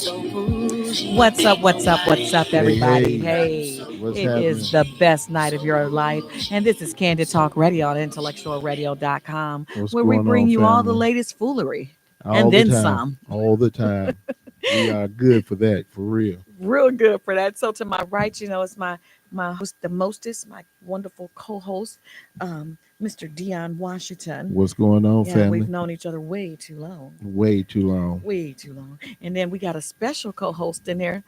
What's up? What's up? What's up, everybody? Hey, Hey, what's it happening? is the best night of your life. And this is Candid Talk Radio on IntellectualRadio.com, What's where we going on, bring you all the family? latest foolery All and the then time, some. all the time. We are good for that, for real. Real good for that. So to my right, it's my host, the mostest, my wonderful co-host, Mr. Dion Washington. What's going on, Yeah, we've family? known each other way too long. Way too long. Way too long. And then we got a special co-host in there,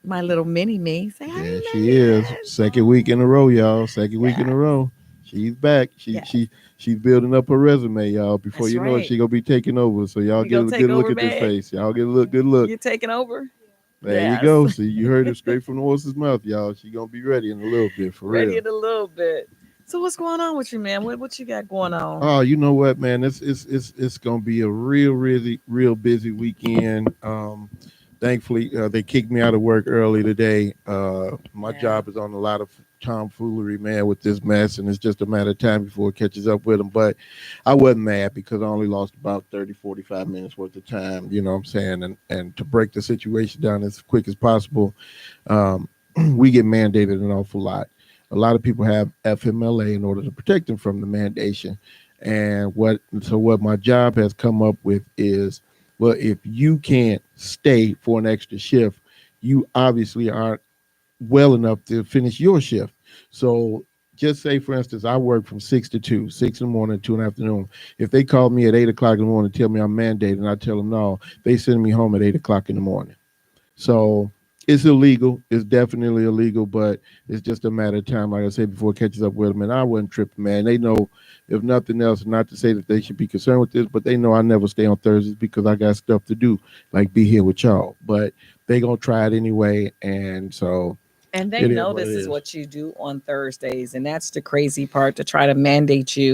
my little mini me. Say hi, There she is. Megan. Second week in a row, y'all. Second week in Yeah, a row. She's back. yeah, She's building up her resume, y'all. Before that's you know it, right. she gonna be taking over. So y'all You get gonna a take good look over, at this Meg? face. Y'all get a look, good look. You taking over? There you Yes. go. See, you heard it straight from the horse's mouth, y'all. She gonna be ready in a little bit, for Ready real. in a little bit. So what's going on with you, man? What you got going on? Oh, you know what, man? It's gonna be a real busy weekend. Thankfully, they kicked me out of work early today. My Yeah. job is on a lot of tomfoolery, man, with this mess, and it's just a matter of time before it catches up with them. But I wasn't mad because I only lost about 30, 45 minutes worth of time, you know what I'm saying? And to break the situation down as quick as possible, um, we get mandated an awful lot. A lot of people have FMLA in order to protect them from the mandation. And what my job has come up with is, well, if you can't stay for an extra shift, you obviously aren't well enough to finish your shift. So just say, for instance, I work from 6 to 2, 6 in the morning, 2 in the afternoon. If they call me at 8 o'clock in the morning and tell me I'm mandated, and I tell them no, they send me home at 8 o'clock in the morning. So it's illegal. It's definitely illegal, but it's just a matter of time, like I said before, it catches up with them. And I wasn't tripping, man. They know, if nothing else, not to say that they should be concerned with this, but they know I never stay on Thursdays because I got stuff to do, like be here with y'all. But they gonna try it anyway, and so And they it is know what it this is is. what you do on Thursdays, and that's the crazy part to try to mandate you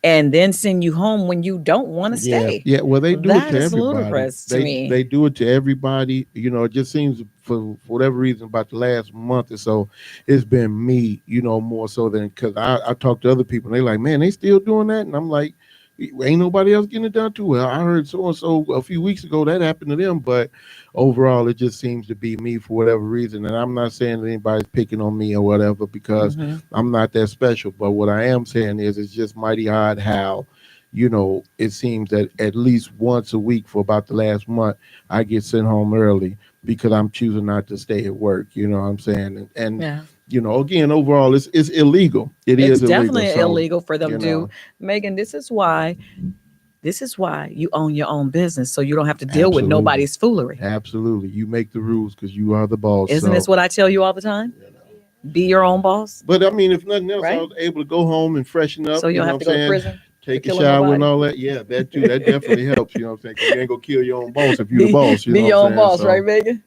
and then send you home when you don't want to Yeah, stay. yeah. Well, they do it That to is everybody. ludicrous to They me. do it to everybody. You know, it just seems for whatever reason about the last month or so, it's been me. You know, more so than because I talk to other people and they like, man, they still doing that, and I'm like, ain't nobody else getting it done too. Well, I heard so and so a few weeks ago that happened to them, but overall, it just seems to be me for whatever reason. And I'm not saying that anybody's picking on me or whatever because Hmm. I'm not that special. But what I am saying is, it's just mighty odd how, you know, it seems that at least once a week for about the last month, I get sent home early because I'm choosing not to stay at work. You know what I'm saying? And Yeah. you know, again, overall, it's illegal. It It's is illegal. definitely So, illegal for them you to do. know, Megan, this is why you own your own business so you don't have to deal with absolutely, nobody's foolery. absolutely, you make the rules because you are the boss. Isn't this So, what I tell you all the time? you know. Be your own boss, But I mean, if nothing else, I right? was able to go home and freshen up. So you You don't know have what to I'm go to saying? prison for Take a killing shower and nobody. all that. Yeah, that too. That definitely helps. You know what I'm saying? Because you ain't gonna kill your own boss if you the Be boss. You be know what your I'm own saying? boss, right, So Megan?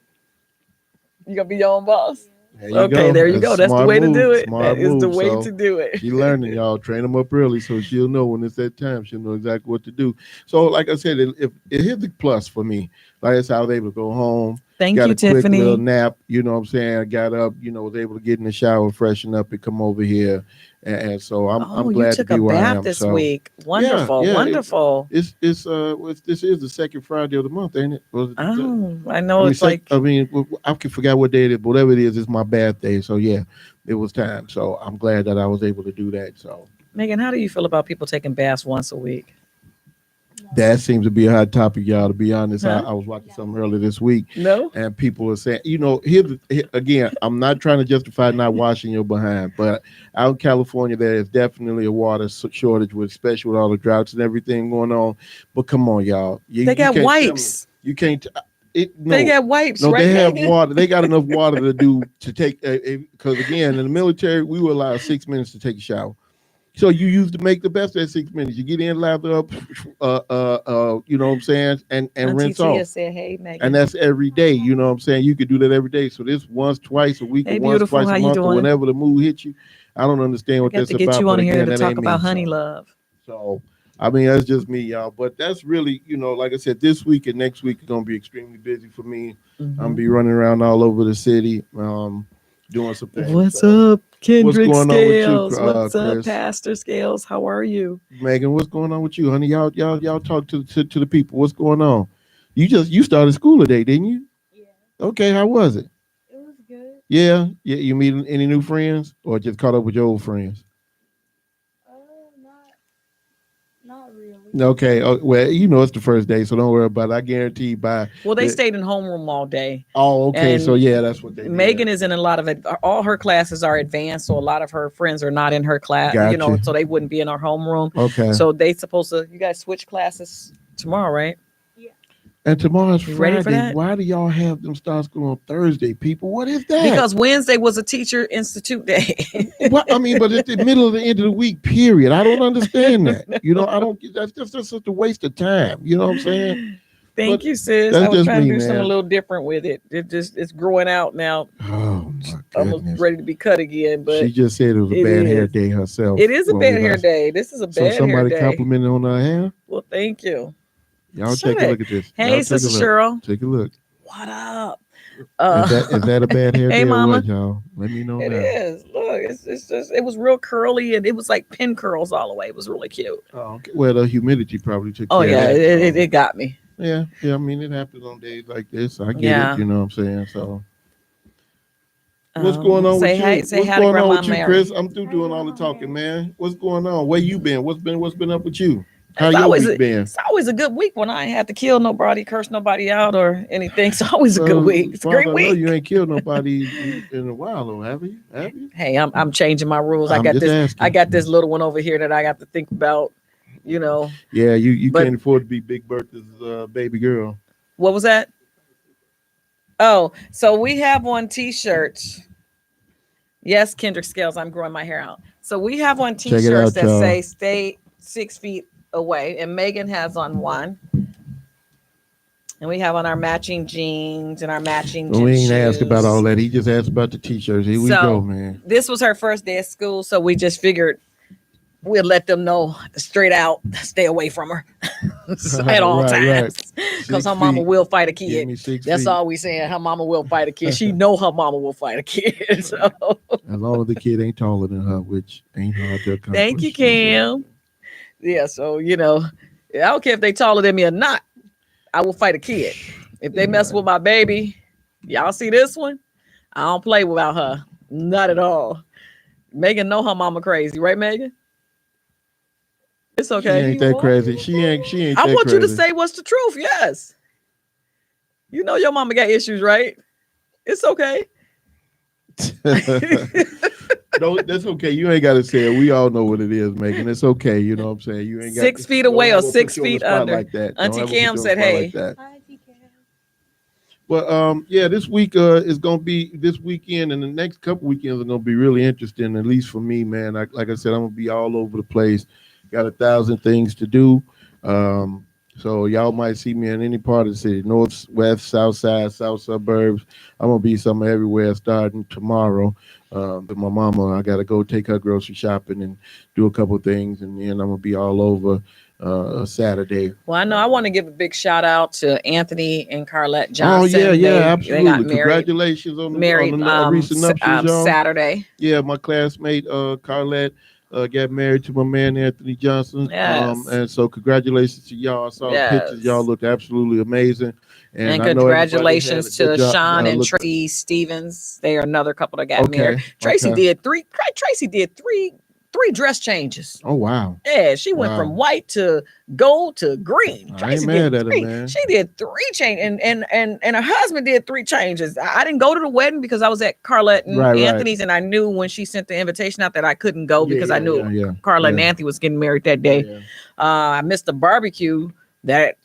You gonna be your own boss? there you Okay, go. there you That's a go. That's the smart way to move. do it. That Smart is the move. way So to do she learning, it. y'all. Train them up early so she'll know when it's that time. She'll know exactly what to do. So, like I said, if here's the plus for me. Like I said, I was able to go home, Thank got you, a quick little Tiffany. nap. You know what I'm saying? I got up. You know, was able to get in the shower, freshen up, and come over here. And so I'm Oh, you glad to took a be where I bath am. this So week. yeah, Wonderful, yeah. wonderful. This is the second Friday of the month, ain't it? Was it Oh, I I know mean, it's like I can forget what day it is, but whatever it is, it's my birthday. So yeah, it was time. So I'm glad that I was able to do that. So Megan. How do you feel about people taking baths once a week? that seems to be a hot topic, y'all. To be honest, Huh? I was watching something earlier this week, No. and people were saying, you know, again, I'm not trying to justify not washing your behind, but out in California, there is definitely a water shortage, with especially with all the droughts and everything going on. But come on, y'all, They you got can't tell me wipes. you can't. It They no, got wipes, no, right, they have Megan? water. They got enough water to do to take because again, in the military, we were allowed 6 minutes to take a shower. So you used to make the best of that 6 minutes. You get in, lather up, you know what I'm saying, and Auntie rinse Tia off. said, "Hey, And Megan. that's every day. You know what I'm saying? You could do that every day. So this once, twice a week, or Hey, once, beautiful. twice How a you month, or doing? whenever the mood hits you. I don't understand I what got that's to get about. you But on here again, to that talk ain't me. about honey So, love. so I mean, that's just me, y'all. But that's really, you know, like I said, this week and next week is gonna be extremely busy for me. I'm Hmm. be running around all over the city, doing some things. What's So, up, what's Kendrick going on with you, Scales? What's up, Chris? Pastor Scales? How are you? Megan, what's going on with you, honey? Y'all talk to the people. What's going on? You started school today, didn't you? Yeah. Okay, how was it? It was good. Yeah. You meet any new friends or just caught up with your old friends? Not really. Okay. Oh, well, it's the first day, so don't worry about it. I guarantee by. Well, they stayed in homeroom all day. Oh, okay. And so yeah, that's what they did. Megan is in a lot of it. All her classes are advanced, so a lot of her friends are not in her class. Gotcha. So they wouldn't be in our homeroom. Okay. So they supposed to. You guys switch classes tomorrow, right? And tomorrow's You Friday. ready for that? Why do y'all have them start school on Thursday, people? What is that? Because Wednesday was a teacher institute day. But it's the middle of the end of the week, period. I don't understand that. I don't. That's just such a waste of time. You know what I'm saying? Thank you, sis. That's I was just trying me, to do man. something a little different with it. It's growing out now. Oh my Almost goodness. ready to be cut again, but She just said it was a bad hair day herself. it is a when bad we hair last- day. This is a So bad hair somebody day. complimented on her hair. Well, thank you. Y'all Shut take a it. look at this. Hey, Y'all Sister take a look. Cheryl. Take a look. What up? Is that a bad hair Hey, day or Mama. what, y'all? Let me know It now. is. Look, it's just it was real curly and it was like pin curls all the way. It was really cute. Oh, okay. Well, the humidity probably took Oh care yeah, of that. it got me. Yeah. I mean, it happens on days like this. I get Yeah. it. You know what I'm saying? So, what's going on with you? Say What's hi to going on Grandma with you, Mary. Chris? I'm through doing all the talking, man. What's going on? Where you been? What's been up with you? How It's your always week been? It's always a good week when I ain't have to kill nobody, curse nobody out, or anything. It's always a good week. It's a great I know week. you ain't killed nobody in a while, though, have you? Have you? Hey, I'm changing my rules. I'm just asking. I got this little one over here that I got to think about. Yeah, But- can't afford to be Big Bertha's baby girl. What was that? Oh, so we have on t-shirts. Yes, Kendrick Scales, I'm growing my hair out. So we have on Check it t-shirts out, that y'all. say stay 6 feet away. And Megan has on one. And we have on our matching jeans and our matching We ain't shoes. asked about all that. He just asked about the t-shirts. Here we So- go, man. This was her first day of school, so we just figured we'd let them know straight out, stay away from her at all Right, times. Because her mama will fight a Give kid. me 6 That's feet. all we saying. Her mama will fight a kid. She know her mama will fight a kid. So As long as the kid ain't taller than her, which ain't hard to accomplish. thank you, Cam. Yeah, so I don't care if they taller than me or not. I will fight a kid. If they mess with my baby, y'all see this one? I don't play without her. Not at all. Megan know her mama crazy, right, Megan? It's okay. She ain't that crazy. She ain't I that want you to crazy. say what's the truth. Yes. You know your mama got issues, right? It's okay. No, that's okay. You ain't got to say it. We all know what it is, Megan. It's okay. You know what I'm saying? You ain't got 6 feet don't away or ever put 6 you on the feet spot under. like that. Don't Auntie ever put you Cam on the said, spot hey. like that. Hi, Auntie Cam. Well, this week is gonna be this weekend, and the next couple weekends are gonna be really interesting. At least for me, man. Like I said, I'm gonna be all over the place. Got 1,000 things to do. So y'all might see me in any part of the city, north, west, south side, south suburbs. I'm gonna be somewhere everywhere starting tomorrow. With my mama, I gotta go take her grocery shopping and do a couple things, and then I'm gonna be all over Saturday. Well, I know I want to give a big shout out to Anthony and Carlette Oh Johnson. yeah, They absolutely. got married Congratulations on the recent nuptials, y'all. Saturday. Yeah, my classmate Carlette got married to my man Anthony Johnson. Yes. And so congratulations to y'all. I saw the pictures. Y'all look absolutely amazing. And I know congratulations everybody to had a good job. Sean and Look- Tracy Stevens. They are another couple that got married. Okay, Tracy okay. did three dress changes. Oh wow. Yeah, she went Wow. from white to gold to green. I Tracy ain't mad did at her, three. man. She did 3 changes, and her husband did 3 changes. I didn't go to the wedding because I was at Carlette and Right. Anthony's, and I knew when she sent the invitation out that I couldn't go because I knew Carlette and yeah. Anthony was getting married that day. Yeah. I missed the barbecue that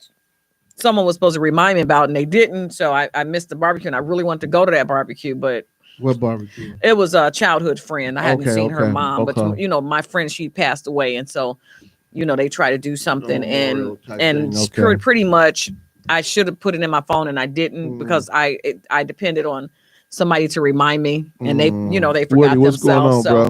someone was supposed to remind me about, and they didn't. So I missed the barbecue, and I really wanted to go to that barbecue, but What barbecue? it was a childhood friend. I hadn't seen her Okay, mom, but okay. my friend, she passed away, and so they try to do something, memorial type and thing, okay. pretty much I should have put it in my phone, and I didn't because I depended on somebody to remind me, and they they forgot Woody, what's going on, themselves. So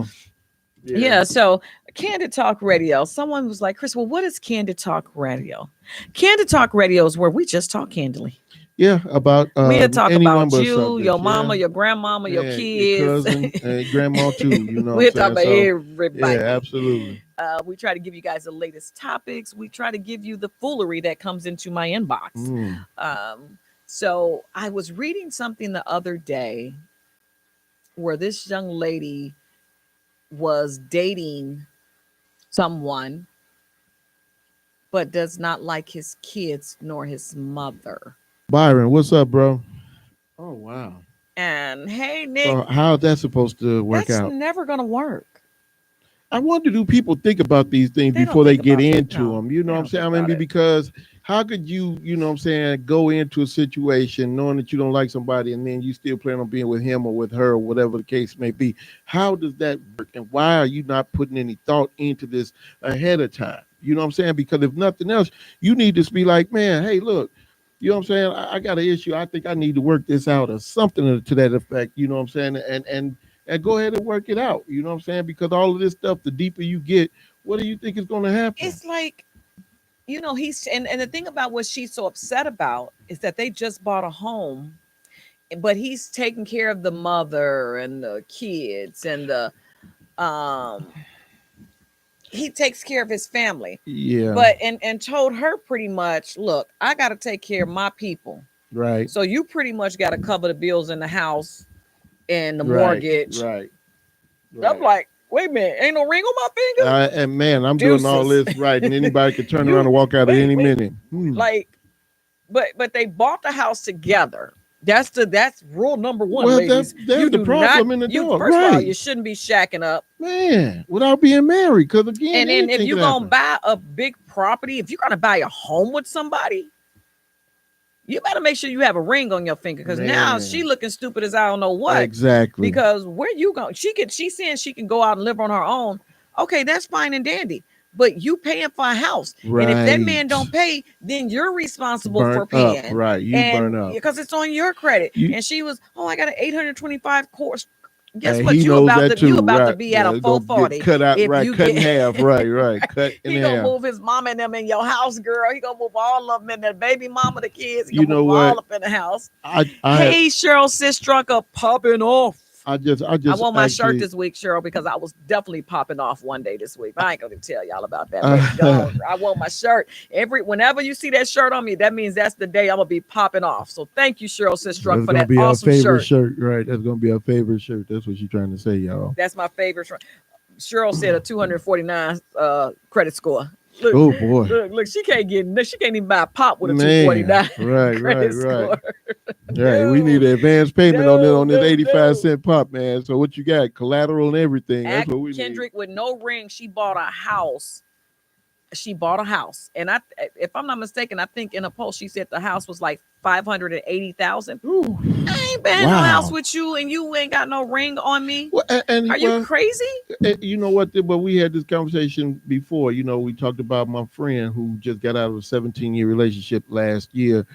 bro? yeah, so Candid Talk Radio. Someone was like, Chris, well, what is Candid Talk Radio? Candid Talk Radio is where we just talk candidly. Yeah, about We had talk any about number of you, subjects, your mama, yeah. your grandmama, your Yeah, kids. your cousin, and grandma too. You know, we what talk I'm about saying? everybody. Yeah, absolutely. We try to give you guys the latest topics. We try to give you the foolery that comes into my inbox. Mm. So I was reading something the other day where this young lady was dating someone, but does not like his kids nor his mother. Byron, what's up, bro? Oh wow. And hey, Nick, So how's that supposed to work that's out? never going to work. I wonder, do people think about these things They don't before they think get about it. into No, them? You know they what I'm don't saying? think I mean, about it. because how could you, you know what I'm saying, go into a situation knowing that you don't like somebody and then you still plan on being with him or with her or whatever the case may be? How does that work? And why are you not putting any thought into this ahead of time? You know what I'm saying? Because if nothing else, you need to be like, man, hey, look, you know what I'm saying? I got an issue. I think I need to work this out or something to that effect. You know what I'm saying? And go ahead and work it out. You know what I'm saying? Because all of this stuff, the deeper you get, what do you think is going to happen? It's like, he's, and the thing about what she's so upset about is that they just bought a home, but he's taking care of the mother and the kids and um, he takes care of his family. Yeah. But, and told her pretty much, look, I got to take care of my people. Right. So you pretty much got to cover the bills in the house and the Right. mortgage. Right. I'm like, wait a minute, ain't no ring on my finger. And man, I'm doing all Deuces. this right, and anybody could turn around and walk out at any minute. Like, but they bought the house together. That's rule number one, Well, ladies. that's You the do problem not, in the you dog. first of all, Right. you shouldn't be shacking up. Man, without being married, because again, And then if anything you're can gonna happen. buy a big property, if you're gonna buy a home with somebody, you better make sure you have a ring on your finger, because now Man. she looking stupid as I don't know what. Exactly. Because where you going? She's saying she can go out and live on her own. Okay, that's fine and dandy. But you paying for a house, and if that man Right. don't pay, then you're responsible Burnt for up. paying. Right. You burn up. Because it's on your credit. You- And she was, oh, I got an 825 course. Guess And what? he You knows about that to too. about to Right. be at a It's gonna get 440. cut out. If Right. you Cut in get half. Right. Right. Cut in he half. gonna move his mama and them in your house, girl. He gonna move all of them in the baby mama, the kids. He You gonna know move what? all up in the house. I Hey, Cheryl Sistrunker popping off. I just I wore my shirt actually, this week, Cheryl, because I was definitely popping off one day this week. I ain't gonna tell y'all about that. Baby. Gone. I wore my shirt. Whenever you see that shirt on me, that means that's the day I'm gonna be popping off. So thank you, Cheryl Sistrunk, that's for gonna that be our awesome favorite shirt. shirt. Right. That's gonna be our favorite shirt. That's what she's trying to say, y'all. That's my favorite shirt. Cheryl said a 249 credit score. Look, Oh boy. look, she can't even buy a pop with a Man. 249 Right. credit Right. Right. score. Right, we need an advance payment on this No, 85-cent pop, man. So what you got? Collateral and everything. That's what we Kendrick with no ring. She bought a house. And if I'm not mistaken, I think in a post she said the house was like 580,000. need. I ain't been in no house with you, and you ain't got no ring on me. Well, Are you crazy? You know what? But we had this conversation before. You know, we talked about my friend who just got out of a 17-year relationship last year.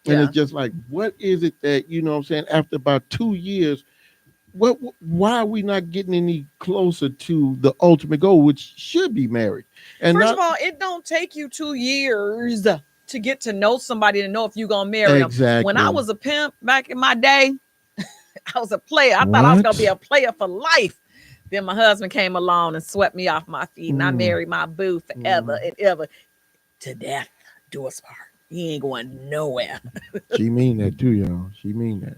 And Yeah. it's just like, what is it that, you know what I'm saying, after about 2 years, why are we not getting any closer to the ultimate goal, which should be married? And First of all, it don't take you 2 years to get to know somebody to know if you're gonna marry them. Exactly. When I was a pimp back in my day, I was a player. I thought I was gonna be a player for life. Then my husband came along and swept me off my feet, and I married my boo forever and ever, to death do us part. He ain't going nowhere. She mean that too, y'all. She mean that.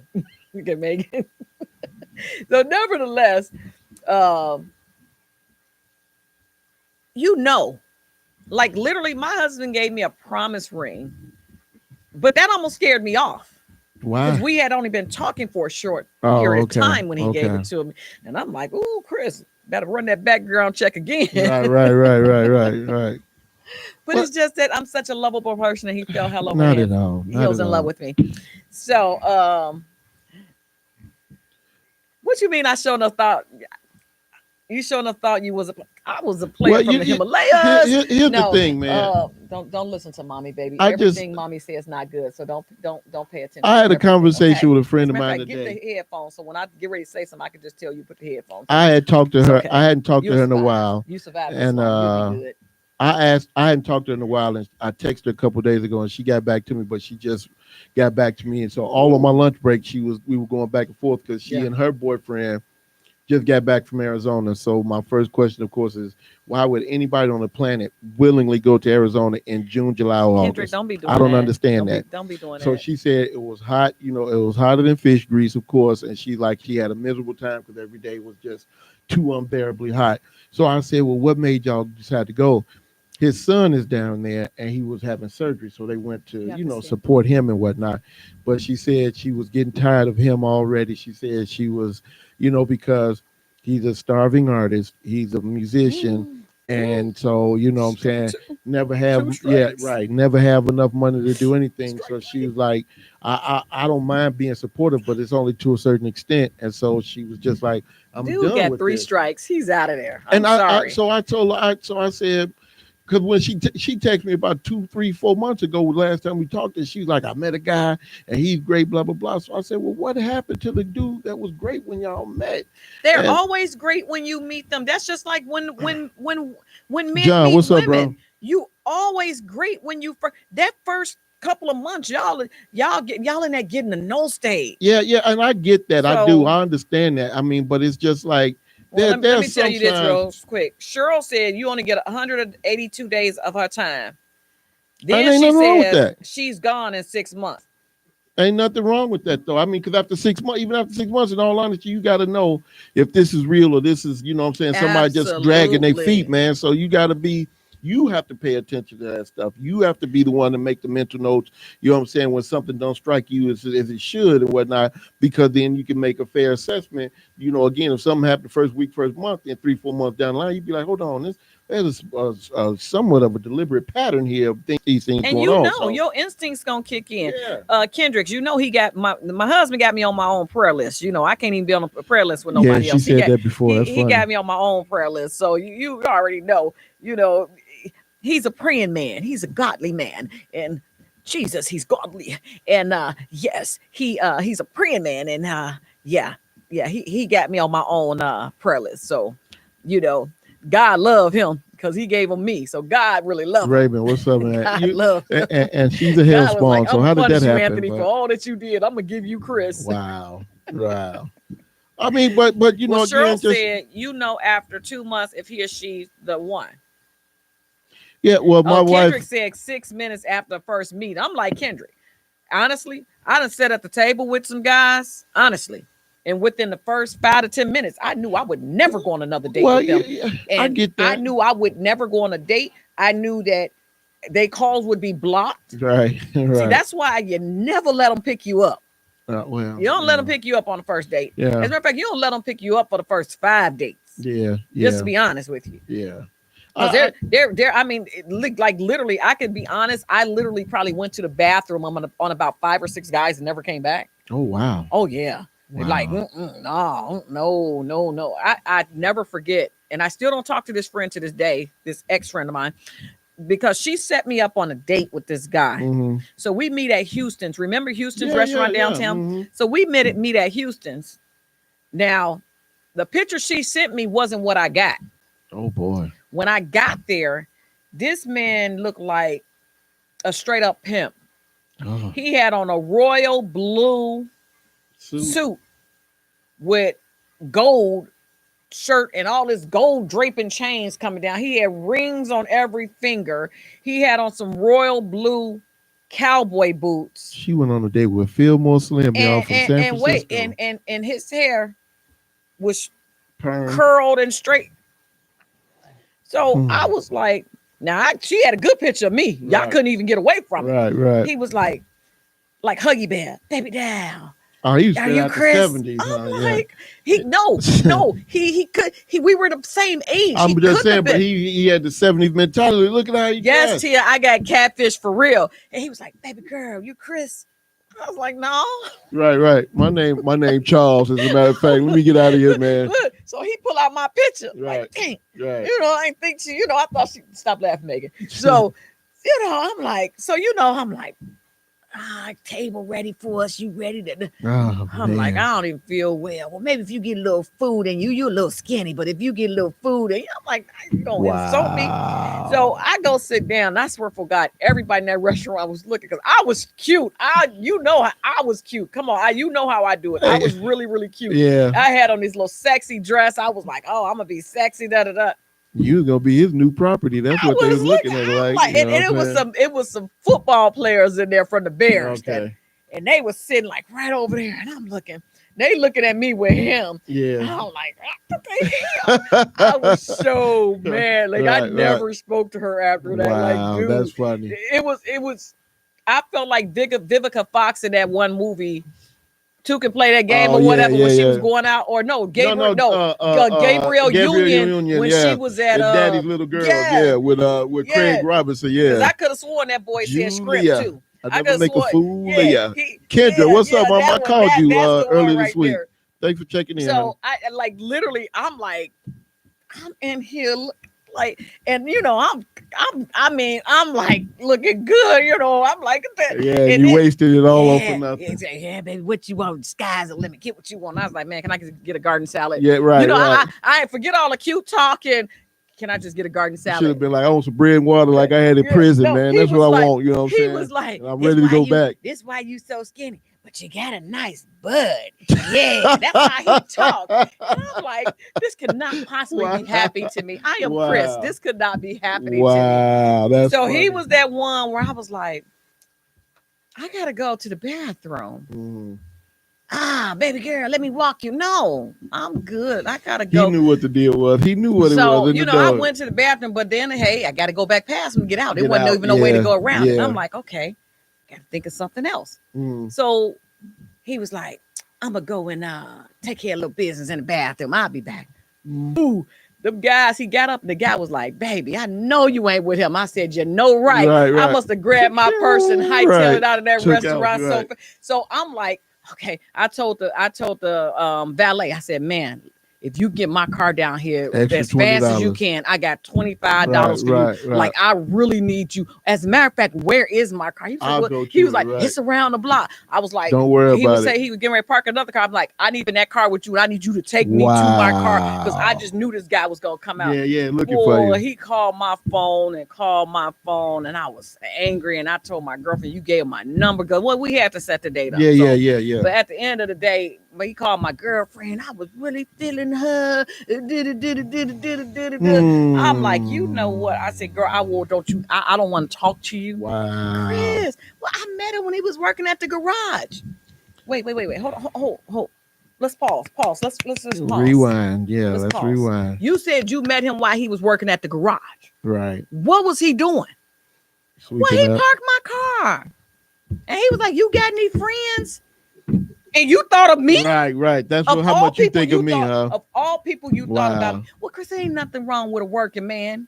You can make it. So, nevertheless, like literally, my husband gave me a promise ring, but that almost scared me off. Why? Because we had only been talking for a short period of time when he gave it to me. And I'm like, ooh, Chris, better run that background check again. Right. But it's just that I'm such a lovable person, and he fell hell over Not head. at all. He was in love with me. So, what you mean I shouldn't have thought? You shouldn't have thought I was a player from the Himalayas. Here's the thing, man. Don't listen to mommy, baby. I Everything mommy says not good, so don't pay attention. I had a conversation with a friend As of a matter mine of fact, today. get the headphones, so when I get ready to say something, I can just tell you put the headphones. I had talked to her. Okay. I hadn't talked You'll to her in a survive. while. You survived, And, you'll be good. I hadn't talked to her in a while, and I texted her a couple of days ago, and she got back to me, but she just got back to me. And so all on my lunch break, we were going back and forth because she and her boyfriend just got back from Arizona. So my first question, of course, is why would anybody on the planet willingly go to Arizona in June, July, or Kendrick, August? don't be doing I don't that. understand that. Don't be doing So that. she said it was hot. You know, it was hotter than fish grease, of course. And she had a miserable time because every day was just too unbearably hot. So I said, well, what made y'all decide to go? His son is down there and he was having surgery. So they went to, support him and whatnot. But she said she was getting tired of him already. She said she was, because he's a starving artist, he's a musician. And so, you know what I'm saying, never have, never have enough money to do anything. So she was like, I don't mind being supportive, but it's only to a certain extent. And so she was just like, I'm Dude done got with 3 this. strikes. He's out of there. And sorry. So I told her, I said, because when she texted me about 2, 3, 4 months ago, last time we talked, and she's like, I met a guy and he's great, blah, blah, blah. So I said, well, what happened to the dude that was great when y'all met? They're always great when you meet them. That's just like when men John, meet what's women. up, bro? You always great when you that first couple of months, y'all in that getting to know stage. Yeah, and I get that. I do. I understand that. I mean, but it's just like, let me tell you this real quick. Cheryl said you only get 182 days of her time. Then she says she's gone in 6 months. Ain't nothing wrong with that, though. I mean, because even after 6 months, in all honesty, you got to know if this is real or this is, you know what I'm saying, somebody just dragging their feet, man. So you have to pay attention to that stuff. You have to be the one to make the mental notes, you know what I'm saying, when something don't strike you as it should and whatnot, because then you can make a fair assessment. You know, again, if something happened the first week, first month, then 3, 4 months down the line, you'd be like, hold on, there's a somewhat of a deliberate pattern here of these things and going on. And so your instincts gonna kick in. Yeah. Kendricks, he got my husband got me on my own prayer list. I can't even be on a prayer list with nobody else. She said that before. He got me on my own prayer list. So you already know, he's a praying man. He's a godly man. And Jesus, he's godly. And yes, he's a praying man. And he got me on my own prayer list. So, God love him because he gave him me. So God really loved him. Raymond, what's up, man? God love him. And she's a hell spawn. So how did that happen? Anthony, for all that you did, I'm gonna give you Chris. Wow. I mean, but Cheryl said, after 2 months if he or she's the one. Yeah, well, my wife. Kendrick said 6 minutes after the first meet. I'm like, Kendrick, honestly, I done sat at the table with some guys, honestly. And within the first 5 to 10 minutes, I knew I would never go on another date with them. Yeah, and I get that. I knew I would never go on a date. I knew that their calls would be blocked. Right. See, that's why you never let them pick you up. You don't let them pick you up on the first date. Yeah. As a matter of fact, you don't let them pick you up for the first 5 dates. Yeah. Just to be honest with you. Yeah. Because they're. I mean, like literally, I could be honest. I literally probably went to the bathroom on about 5 or 6 guys and never came back. Oh wow. Oh yeah. Wow. Like no. I never forget, and I still don't talk to this friend to this day. This ex-friend of mine, because she set me up on a date with this guy. Mm-hmm. So we meet at Houston's. Remember Houston's restaurant downtown? Mm-hmm. So we meet at Houston's. Now, the picture she sent me wasn't what I got. Oh boy. When I got there, this man looked like a straight up pimp. Oh. He had on a royal blue suit with gold shirt and all this gold draping chains coming down. He had rings on every finger. He had on some royal blue cowboy boots. She went on a date with Fillmore Slim, y'all, from San Francisco. And his hair was curled and straight. So I was like, she had a good picture of me. Y'all couldn't even get away from it. Right. He was like Huggy Bear, baby down. Oh, he was Are you Chris? 70s, I'm like, we were the same age. I'm just saying, but he had the 70s mentality. Look at how he dressed. Tia, I got catfish for real. And he was like, baby girl, you Chris. I was like, no. Right. My name Charles, as a matter of fact. Let me get out of here, man. Look, so he pulled out my picture. Right. Like, dang. Right. I ain't think I thought she stopped laughing, Megan. So, I'm like, table ready for us. You ready to? Oh, I'm like, man. I don't even feel well. Well, maybe if you get a little food and you're a little skinny, but if you get a little food and I'm like, you gonna insult me? So Wow. I go sit down. I swear for God, everybody in that restaurant was looking because I was cute. I was cute. Come on, you know how I do it. I was really, really cute. Yeah. I had on this little sexy dress. I was like, oh, I'm gonna be sexy. Da da da. You gonna be his new property. That's I what they was was looking at. I'm Like, like, you and know what it was I'm some football players in there from the Bears saying? and they was sitting like right over there, and I'm looking. They looking at me with him. Yeah. I'm like, what the hell? I was so mad. Like I never spoke to her after that. Like, Wow, dude, that's funny. It was. I felt like Vivica Fox in that one movie. Two can play that game or whatever when she was going out, or no, Gabriel Union when she was at Daddy's Little Girl, with Craig Robinson, because I could have sworn that boy said script too. I never make a fool of ya. Kendra, what's up, Mom? I called you earlier this week. There. Thanks for checking in. So I like literally, I'm in here like, and I'm like looking good, I'm like that. Yeah, and you wasted it all for nothing. Yeah, baby, what you want? Sky's the limit. Get what you want. I was like, man, can I get a garden salad? Yeah, right. I forget all the cute talking. Can I just get a garden salad? Should have been like, I want some bread and water like I had in prison, man. That's what I want. You know what I'm saying? He was like, I'm ready to go back. This why you so skinny, but you got a nice bud. Yeah, that's how he talked. And I'm like, this could not possibly be happy to me. I am Chris. This could not be happening to me. Wow, that's so funny. He was that one where I was like, I gotta go to the bathroom. Baby girl, let me walk you. No, I'm good. I gotta go. He knew what the deal was. He knew what it was. I went to the bathroom, but then I gotta go back past him and get out. There wasn't even no way to go around. And I'm like, okay, gotta think of something else. So he was like, I'm gonna go and take care of a little business in the bathroom. I'll be back. Ooh, them guys, he got up and the guy was like, baby, I know you ain't with him. I said, you know, right. I must have grabbed my purse and hightailed it out of that restaurant. So I'm like, okay, I told the valet, I said, man, if you get my car down here as fast as you can, I got $25 for you. Like, I really need you. As a matter of fact, where is my car? He was like, it's around the block. I was like, don't worry about it. He was getting ready to park another car. I'm like, I need in that car with you, and I need you to take me to my car because I just knew this guy was gonna come out. Yeah, looking for you. He called my phone, and I was angry, and I told my girlfriend, you gave him my number because we had to set the date up. Yeah. But at the end of the day, when he called my girlfriend, I was really feeling her. I'm like, you know what? I said, girl, I don't want to talk to you. Wow. Chris, well, I met him when he was working at the garage. Wait. Hold. Let's pause. Let's just pause. Rewind. Yeah, let's rewind. You said you met him while he was working at the garage. Right. What was he doing? He parked my car. And he was like, you got any friends? And you thought of me? Right. That's how much you think of me, huh? Of all people you thought about me. Well, Chris, there ain't nothing wrong with a working man.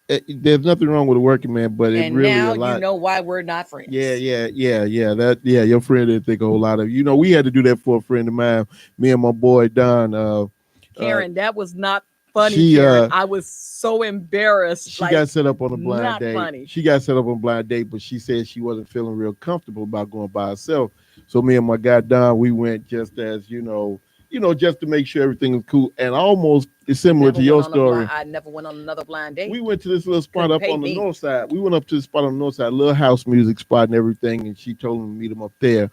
There's nothing wrong with a working man, but it really now a lot. You know why we're not friends. Yeah. Your friend didn't think a whole lot of you. We had to do that for a friend of mine. Me and my boy Don. Karen, that was not funny. Karen. I was so embarrassed. She got set up on a blind date. Funny. She got set up on a blind date, but she said she wasn't feeling real comfortable about going by herself. So me and my guy Don, we went just as just to make sure everything was cool. And almost it's similar to your story. I never went on another blind date. We went to this little spot up on the north side. We went up to the spot on the north side, little house music spot and everything. And she told him to meet him up there.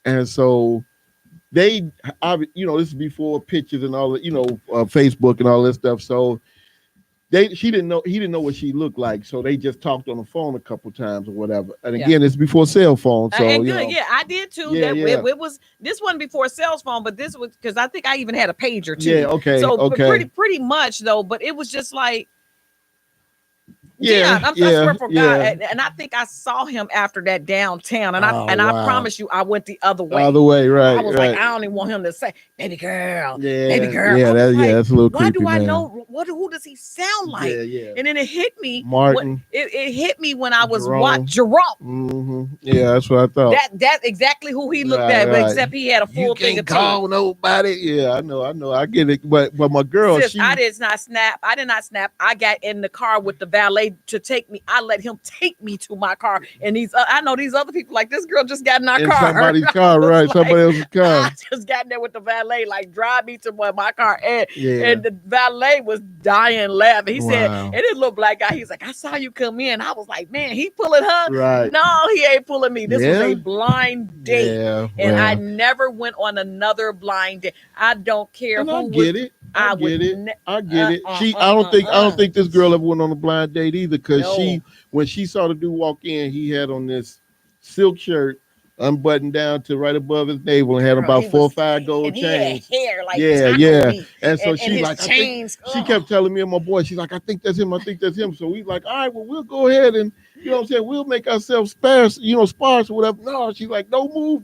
And so this is before pictures and all that, Facebook and all that stuff. So he didn't know what she looked like. So they just talked on the phone a couple times or whatever. And again, it's before cell phone. So I did too. It was this one before cell phone, but this was because I think I even had a pager too. Yeah, okay. So pretty much though, but it was just like I swear for God, and I think I saw him after that downtown, and I promise you, I went the other way. Other way, right? I was like, I don't even want him to say, "Baby girl, baby girl." Yeah, that's a little creepy. Why do I know? Who does he sound like? Yeah. And then it hit me, Martin. It hit me when I was Jerome. Mm-hmm. Yeah, that's what I thought. That's exactly who he looked at, but except he had a full thing of call nobody. Yeah, I know, I get it. But my girl, I did not snap. I did not snap. I got in the car with the valet to take me. I let him take me to my car. And I know these other people like, this girl just got in our In car. somebody's car, right? Like, Somebody else's car. I just got in there with the valet, like, drive me to my car. And Yeah. the valet was dying laughing. He said, Wow. and this little black guy, he's like, I saw you come in. I was like, man, he pulling her. Right. No, he ain't pulling me. This was Yeah. a blind date. Yeah. And I Well. never went on another blind date. I don't care And who I was. get it. I get it. I get it. I don't think this girl ever went on a blind date either, because No. when she saw the dude walk in, he had on this silk shirt unbuttoned down to right above his navel and had Girl, about he 4 or was- 5 gold and he chains. had hair like Yeah, Taco yeah. meat. And so and she his like, I think chains. she kept telling me and my boy, she's like, I think that's him. I think that's him. So we like, all right, well, we'll go ahead and, you know what I'm saying, we'll make ourselves sparse or whatever. No, she's like, don't move.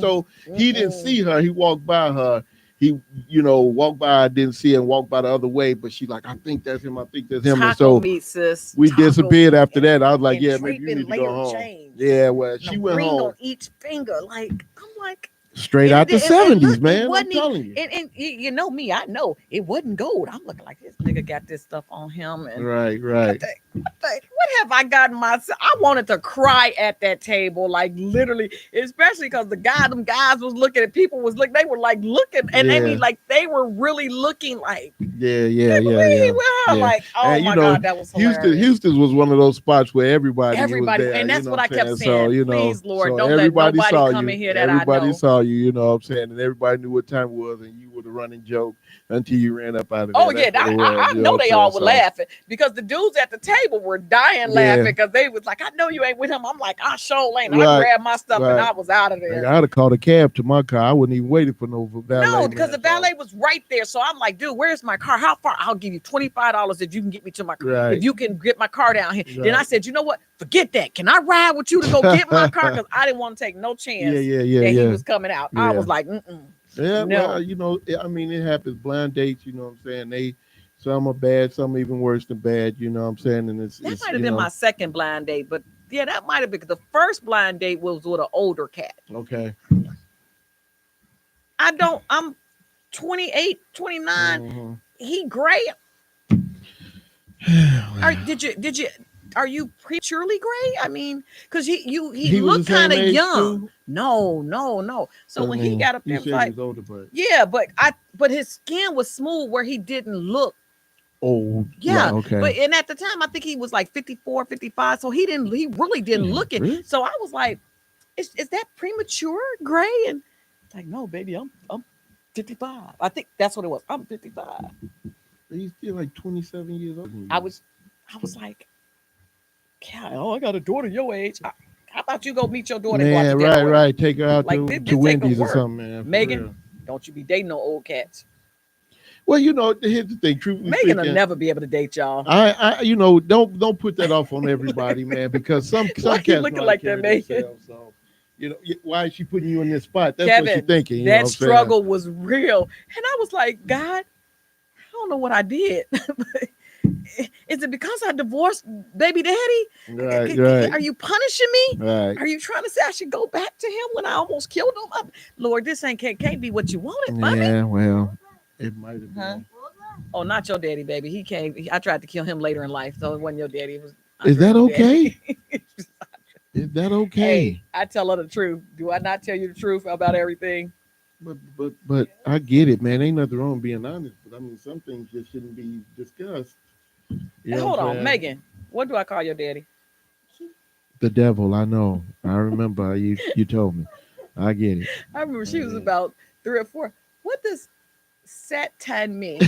So he didn't see her. He walked by her. He, walked by, didn't see her, and walked by the other way. But she like, I think that's him. And Taco so meat, sis. we Taco disappeared meat after that. I was and- like, and yeah, maybe you draping need to go layered home. chains. Yeah, well, And she a went ring home. on each finger. Like, I'm like, Straight out the it 70s, look, man. I'm wasn't telling you. And you know me, I know it wasn't gold. I'm looking like, this nigga got this stuff on him. And Right. what have I gotten myself? I wanted to cry at that table, like literally, especially because them guys was looking at people was looking, they were like looking, and I mean, like they were really looking like, Yeah. like, oh And, my God, that was hilarious. Houston was one of those spots where everybody was there, and that's what I kept saying. So, please, Lord, so don't let everybody nobody saw come you. in here that I Everybody know. saw you, you know what I'm saying? And everybody knew what time it was, and you were the running joke until you ran up out of there. Oh yeah, I know they all were laughing because the dudes at the table were dying laughing because they was like, I know you ain't with him. I'm like, I sure ain't. I grabbed my stuff and I was out of there. I'd have called a cab to my car. I wouldn't even wait for no valet. No, because the valet was right there. So I'm like, dude, where's my car? How far? I'll give you $25 if you can get me to my car. Right. If you can get my car down here. Right. Then I said, you know what? Forget that. Can I ride with you to go get my car? Because I didn't want to take no chance that he was coming out. I was like, Yeah, no. Well, I mean, it happens. Blind dates, you know what I'm saying? Some are bad, some even worse than bad, you know what I'm saying? And that might have been my second blind date, but yeah, that might have been, the first blind date was with an older cat. Okay. I'm 28, 29. Mm-hmm. He gray. Are you prematurely gray? I mean, because he looked kind of young. Too? No. So when he got up there, it was like, older, but yeah, but his skin was smooth where he didn't look old. Yeah. Right, okay. But and at the time, I think he was like 54, 55. So he really didn't look it. Really? So I was like, is that premature gray? And it's like, no, baby, I'm 55. I think that's what it was. I'm 55. He's still like 27 years old. I was like, God, I got a daughter your age. How about you go meet your daughter? Man, right. Take her out like, to Wendy's or something, man. Megan, don't you be dating no old cats. Well, here's the thing. Truthfully Megan speaking, will never be able to date y'all. I don't put that off on everybody, man, because some Why cats you looking like that, Megan? So, why is she putting you in this spot? That's Kevin, what she's thinking. That struggle was real, and I was like, God, I don't know what I did. Is it because I divorced baby daddy? Right. Are you punishing me? Right. Are you trying to say I should go back to him when I almost killed him? Lord, this can't be what you wanted, mommy. Yeah, well, it might have been. Huh? Oh, not your daddy, baby. He came. I tried to kill him later in life, so it wasn't your daddy. It was. Is that okay? Is that okay? Hey, I tell her the truth. Do I not tell you the truth about everything? But I get it, man. Ain't nothing wrong with being honest. But I mean, some things just shouldn't be discussed. Hold on, Megan. What do I call your daddy? The devil. I know. I remember you told me. I get it. I remember she was about 3 or 4. What does Satan mean?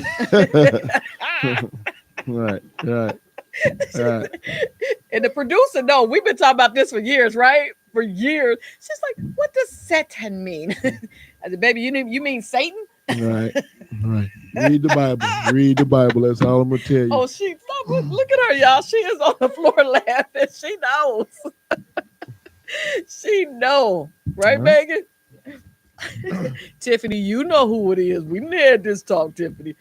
Right. And the producer, no, we've been talking about this for years, right? For years. She's like, what does Satan mean? I said, baby, you mean Satan? Right. Read the Bible. That's all I'm gonna tell you. Oh, look at her, y'all. She is on the floor laughing. She knows. She know, right, Megan? Tiffany, you know who it is. We had this talk, Tiffany.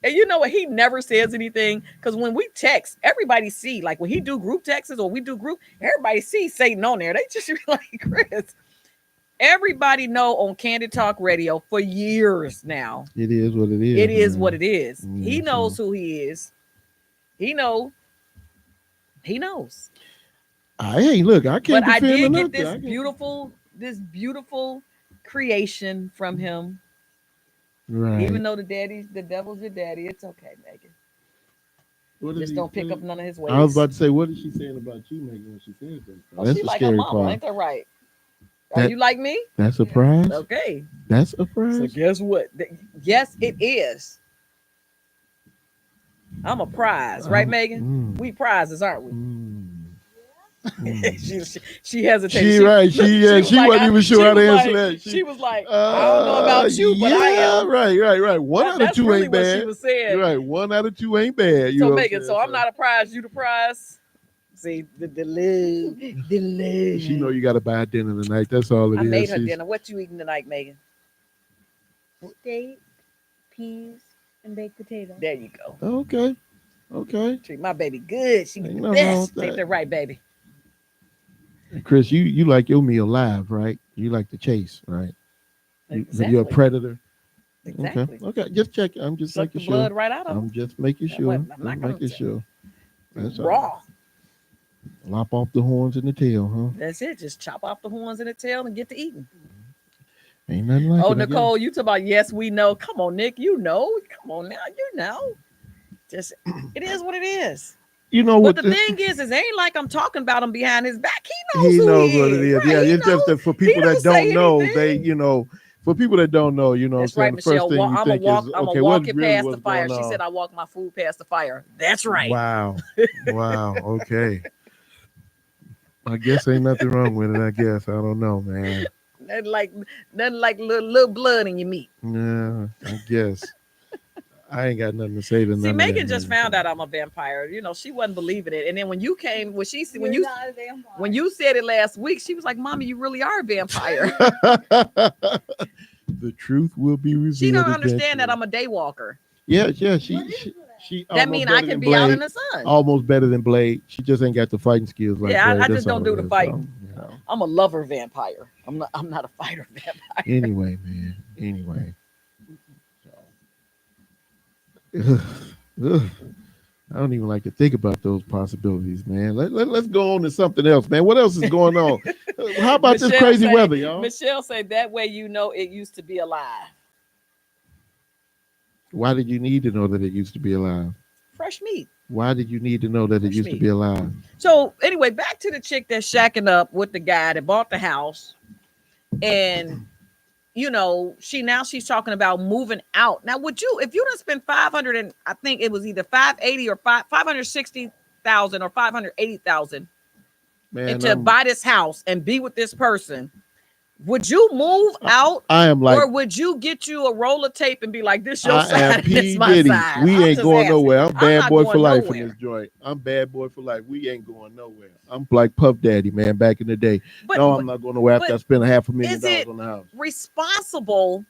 And you know what? He never says anything because when we text, everybody see, like when he do group texts or we do group, everybody sees Satan on there. They just be like, Chris. Everybody know on Candid Talk Radio for years now. It is what it is. It is what it is. Mm-hmm. He knows who he is. He know. He knows. Hey, look, I But can't I defend did or get nothing. I can... this beautiful creation from him. Right. Even though the devil's your daddy, it's okay, Megan. What did Just he don't pick say? up none of his I was ways. about to say, what is she saying about you, Megan, when she says that? Oh, That's she the like her scary mama, part. ain't that right? Are That you like me? that's a prize. Okay. That's a So prize. guess what? Yes, it is. I'm a prize, right, Megan? We prizes, aren't we? She hesitated. She right. She was She like, wasn't even sure how to answer that. she was like, I don't know about you, but I Yeah, am. right. One out of That's two really ain't what she bad. was saying. Right, 1 out of 2 ain't bad. You So know what Megan, I'm so saying? I'm not a prize, you the prize. See, the love, the love. She know you got to buy dinner tonight. That's all it I is. made her dinner. What you eating tonight, Megan? Steak, peas, and baked potato. There you go. Okay. Treat my baby good. She be Ain't the nothing wrong best. with Take that. that right, baby. Chris, you like your meal live, right? You like to chase, right? Exactly. You're a predator. Exactly. Okay. Just check. I'm just Suck making the sure. blood right out of I'm them. just making sure. I'm not I'm gonna making sure. That's all. Raw. Lop off the horns and the tail, huh? That's it. Just chop off the horns and the tail and get to eating. Ain't nothing like Oh, it. Nicole, you talk about yes, we know. Come on, Nick, you know. Come on now, you know. Just it is what it is. You know But what? the thing is, it ain't like I'm talking about him behind his back. He He knows knows who what he it is. is. Right? Yeah, He it's just knows. that for people that say don't know, anything. for people that don't know, what I'm That's saying, right, the first Michelle. thing you I'm think is, gonna okay, walk what it really past the was fire. going She on? said I walk my food past the fire. That's right. Wow. Okay. I guess ain't nothing wrong with it. I guess I don't know, man. Nothing like little blood in your meat. Yeah, I guess. I ain't got nothing to say to See, none Megan of that. just found out I'm a vampire. You know, she wasn't believing it. And then when you came, when You're not a vampire. when you said it last week, she was like, "Mommy, you really are a vampire." The truth will be revealed. She don't understand eventually. that I'm a day walker. Yeah. She That almost means I better can than be out in Blade. the sun. Almost better than Blade. She just ain't got the fighting skills like Yeah, Blade. I That's just don't all do it the is. fighting. So, I'm a lover vampire. I'm not a fighter vampire. Anyway, man. Anyway. Ugh. I don't even like to think about those possibilities, man. Let's go on to something else, man. What else is going on? How about this crazy weather, y'all? Michelle said that way you know it used to be alive. Why did you need to know that it used to be alive? Fresh meat. Why did you need to know that it used to be alive? So anyway, back to the chick that's shacking up with the guy that bought the house, and you know she's talking about moving out. Now, would you, if you done spend 500 and I think it was either 580 or 560,000 or 580,000 to buy this house and be with this person? Would you move out? I am like, or would you get you a roll of tape and be like, "This your I side, am this P. my Diddy. side"? We ain't going nowhere. I'm bad not boy going for life nowhere. in this joint. I'm bad boy for life. We ain't going nowhere. I'm like Puff Daddy, man, back in the day. I'm not going nowhere after I spent $500,000 on the house. Responsible?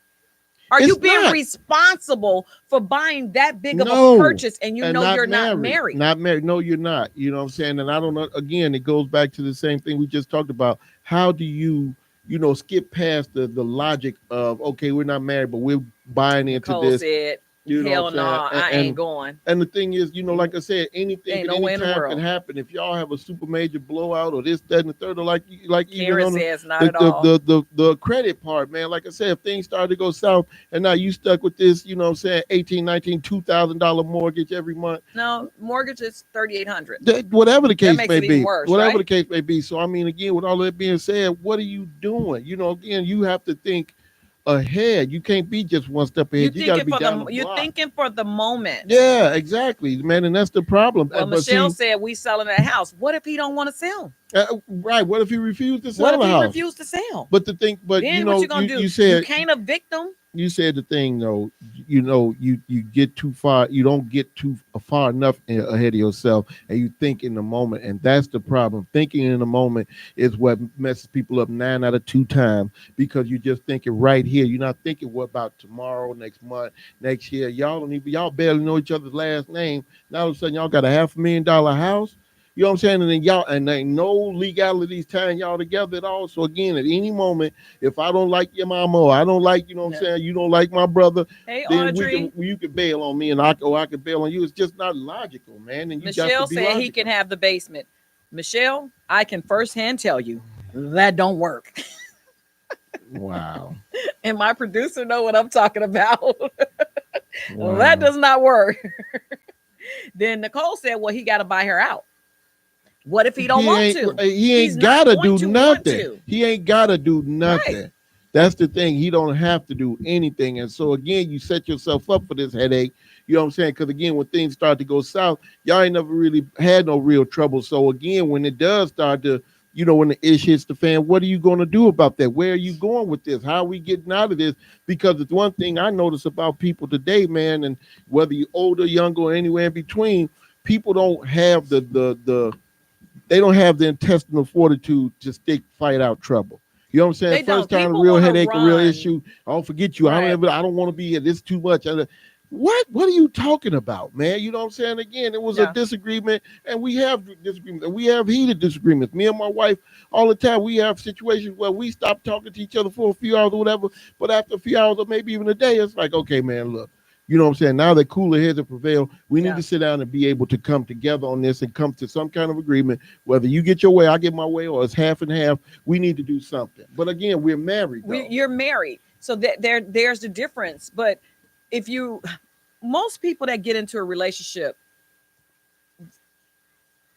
Are you being responsible for buying that big of a purchase and you're not married? Not married. No, you're not. You know what I'm saying? And I don't know. Again, it goes back to the same thing we just talked about. How do you skip past the logic of, okay, we're not married, but we're buying into Nicole this. said, hell no, I ain't going. And the thing is, like I said, anything at any time can world. happen. If y'all have a super major blowout or this, that, and the third, or like Karen even says, not at all. The credit part, man. Like I said, if things started to go south and now you stuck with this, you know what I'm saying, $18,000, $19,000, $2,000 mortgage every month. No, mortgage is $3,800. Whatever the case may be. Worse, whatever right? the case may be. So I mean, again, with all that being said, what are you doing? Again, you have to think ahead. You can't be just one step ahead. You got to be down the block. You're thinking for the moment. Yeah, exactly, man, and that's the problem. Well, Michelle said we selling that house. What if he don't want to sell? Right. What if he refused to sell? What if he refused to sell? But the thing, but then what you gonna do? You said you can't evict them. You said the thing though. You get too far. You don't get too far enough ahead of yourself, and you think in the moment, and that's the problem. Thinking in the moment is what messes people up 9 out of 10 times, because you're just thinking right here. You're not thinking what about tomorrow, next month, next year. Y'all barely know each other's last name. Now all of a sudden y'all got a $500,000 house. You know what I'm saying? And then y'all, and ain't no legalities tying y'all together at all. So again, at any moment, if I don't like your mama or I don't like, you know what I'm No. saying, you don't like my brother, Hey, then Audrey. you can bail on me and I can bail on you. It's just not logical, man. And you got to Michelle be said he logical. can have the basement. Michelle, I can firsthand tell you that don't work. Wow. And my producer know what I'm talking about. Wow. That does not work. Then Nicole said, well, he got to buy her out. What if he don't want to? He He's ain't not gotta going do to want nothing. to. He ain't gotta do Right. nothing. That's the thing. He don't have to do anything. And so again, you set yourself up for this headache. You know what I'm saying? Because again, when things start to go south, y'all ain't never really had no real trouble. So again, when it does start to, when the ish hits the fan, what are you going to do about that? Where are you going with this? How are we getting out of this? Because it's one thing I notice about people today, man, and whether you're older, younger, or anywhere in between, people don't have they don't have the intestinal fortitude to fight out trouble. You know what I'm saying? They don't. First time, a People real want to headache, a real run. issue. I don't forget you. Right. I don't want to be here. This is too much. What are you talking about, man? You know what I'm saying? Again, it was a Yeah. disagreement, and we have disagreements, and we have heated disagreements. Me and my wife, all the time, we have situations where we stop talking to each other for a few hours or whatever. But after a few hours, or maybe even a day, it's like, okay, man, look. You know what I'm saying? Now that cooler heads have prevailed, we need Yeah. to sit down and be able to come together on this and come to some kind of agreement. Whether you get your way, I get my way, or it's half and half, we need to do something. But again, we're married, though. You're married. So there's the difference. But if you, most people that get into a relationship,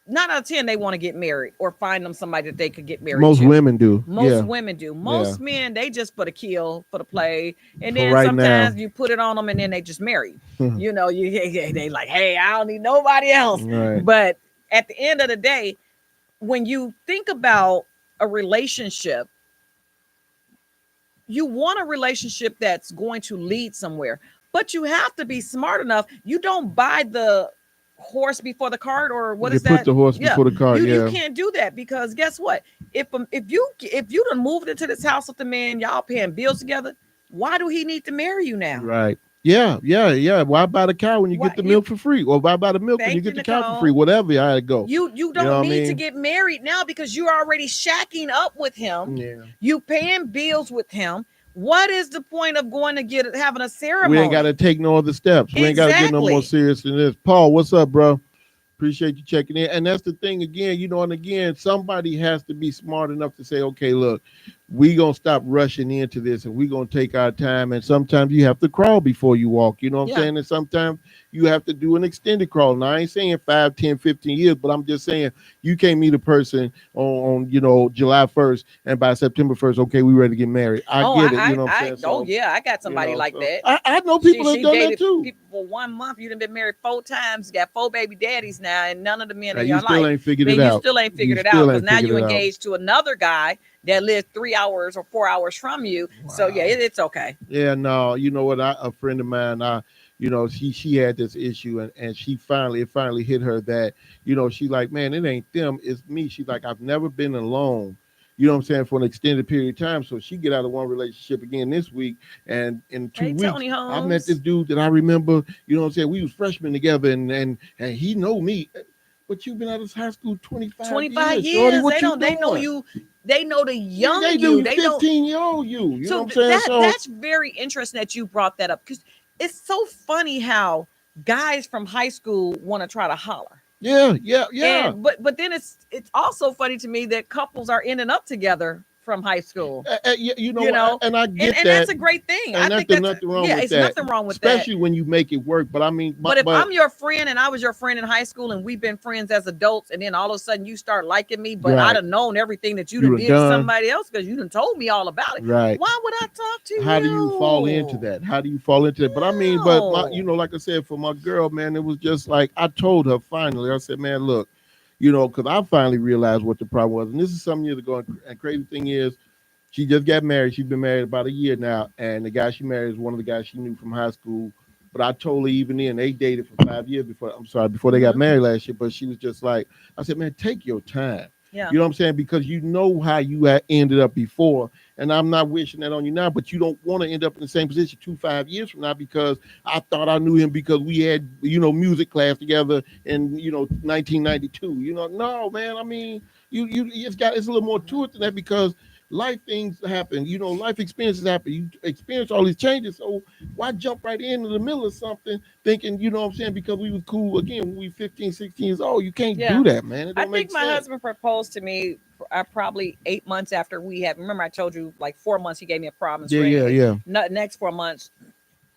9 out of 10, they want to get married or find them somebody that they could get married Most to. women do. Most Yeah. women do. Most men, they just for the kill, for the play, and For then right sometimes now. you put it on them, and then they just marry. They like, hey, I don't need nobody else. Right. But at the end of the day, when you think about a relationship, you want a relationship that's going to lead somewhere, but you have to be smart enough. You don't buy the horse before the cart, or what You is put that? the horse Yeah, before the cart. you Yeah. can't do that, because guess what? If you done moved into this house with the man, y'all paying bills together. Why do he need to marry you now? Right. Yeah. Why buy the cow when you Why get the you? milk for free? Or why buy the milk when you Thank you, get the cow for free? Nicole. Whatever, I had to go. You You don't know what I need to mean? get married now, because you're already shacking up with him. Yeah. You paying bills with him. What is the point of going to get having a We ain't got ceremony? to take no other steps. We ain't got to get no more Exactly. serious than this. Paul, what's up, bro? Appreciate you checking in. And that's the thing again, and again, somebody has to be smart enough to say, okay, look, we gonna stop rushing into this and we gonna take our time. And sometimes you have to crawl before you walk, you know what I'm Yeah. saying? And sometimes you have to do an extended crawl. Now I ain't saying 5, 10, 15 years, but I'm just saying you can't meet a person on July 1st and by September 1st, okay, we ready to get married. I Oh, get it, you know what I'm saying? oh So, yeah, I got somebody like so that. I know She people that have she done that dated too. people for 1 month. You done been married 4 times, got 4 baby daddies now, and none of the men And in you your still life. ain't figured Then it you out. still ain't figured You it out, still because ain't now figured you it out. engaged to another guy that lives 3 hours or 4 hours from you. So yeah, Wow. it's okay. Yeah, no, you know what? A friend of mine, she had this issue, and it finally hit her that, she like, man, it ain't them, it's me. She's like, I've never been alone. You know what I'm saying, for an extended period of time. So she get out of one relationship again this week, and in 2 weeks, Tony I met this Holmes. dude that I remember. You know what I'm saying? We was freshmen together, and he know me. But you've been out of high school 25 25 years, shorty. years. What you They know doing? you. They know the Yeah, young they do. you. You They know. 15-year-old you. You know So what I'm saying? So that's very interesting that you brought that up, because it's so funny how guys from high school want to try to holler. yeah. But then it's also funny to me that couples are ending up together from high school. You You know, know, and I and get and that, that's a great thing. I and think there's that's nothing wrong yeah, with it's that, nothing wrong with that. especially when you make it work. But I mean, But if I'm your friend and I was your friend in high school and we've been friends as adults, and then all of a sudden you start liking me, but I'd right, have known everything that you you done done did to done somebody else, because you done told me all about it. right. Why would I talk to How do you fall into you? that? How do you fall into that? But I mean, but No. like I said, for my girl, man, it was just like I told her finally. I said, man, look, because I finally realized what the problem was, and this is some years ago. And crazy thing is, she just got married. She's been married about a year now, and the guy she married is one of the guys she knew from high school. But I told her even then they dated for 5 years before. I'm sorry, before they got Mhm. married last year. But she was just like, I said, man, take your time. Yeah. You know what I'm saying? Because you know how you ended up before. And I'm not wishing that on you now, but you don't want to end up in the same position 5 years from now because I thought I knew him because we had, music class together in, 1992. No, man. I mean, it's a little more to it than that because life things happen, life experiences happen. You experience all these changes. So why jump right into the middle of something thinking, you know what I'm saying, because we was cool again when we 15, 16 years old. You can't do that, man. It I don't make think my sense. husband proposed to me probably 8 months after we had. Remember, I told you like 4 months he gave me a promise Yeah, ring. yeah. Next 4 months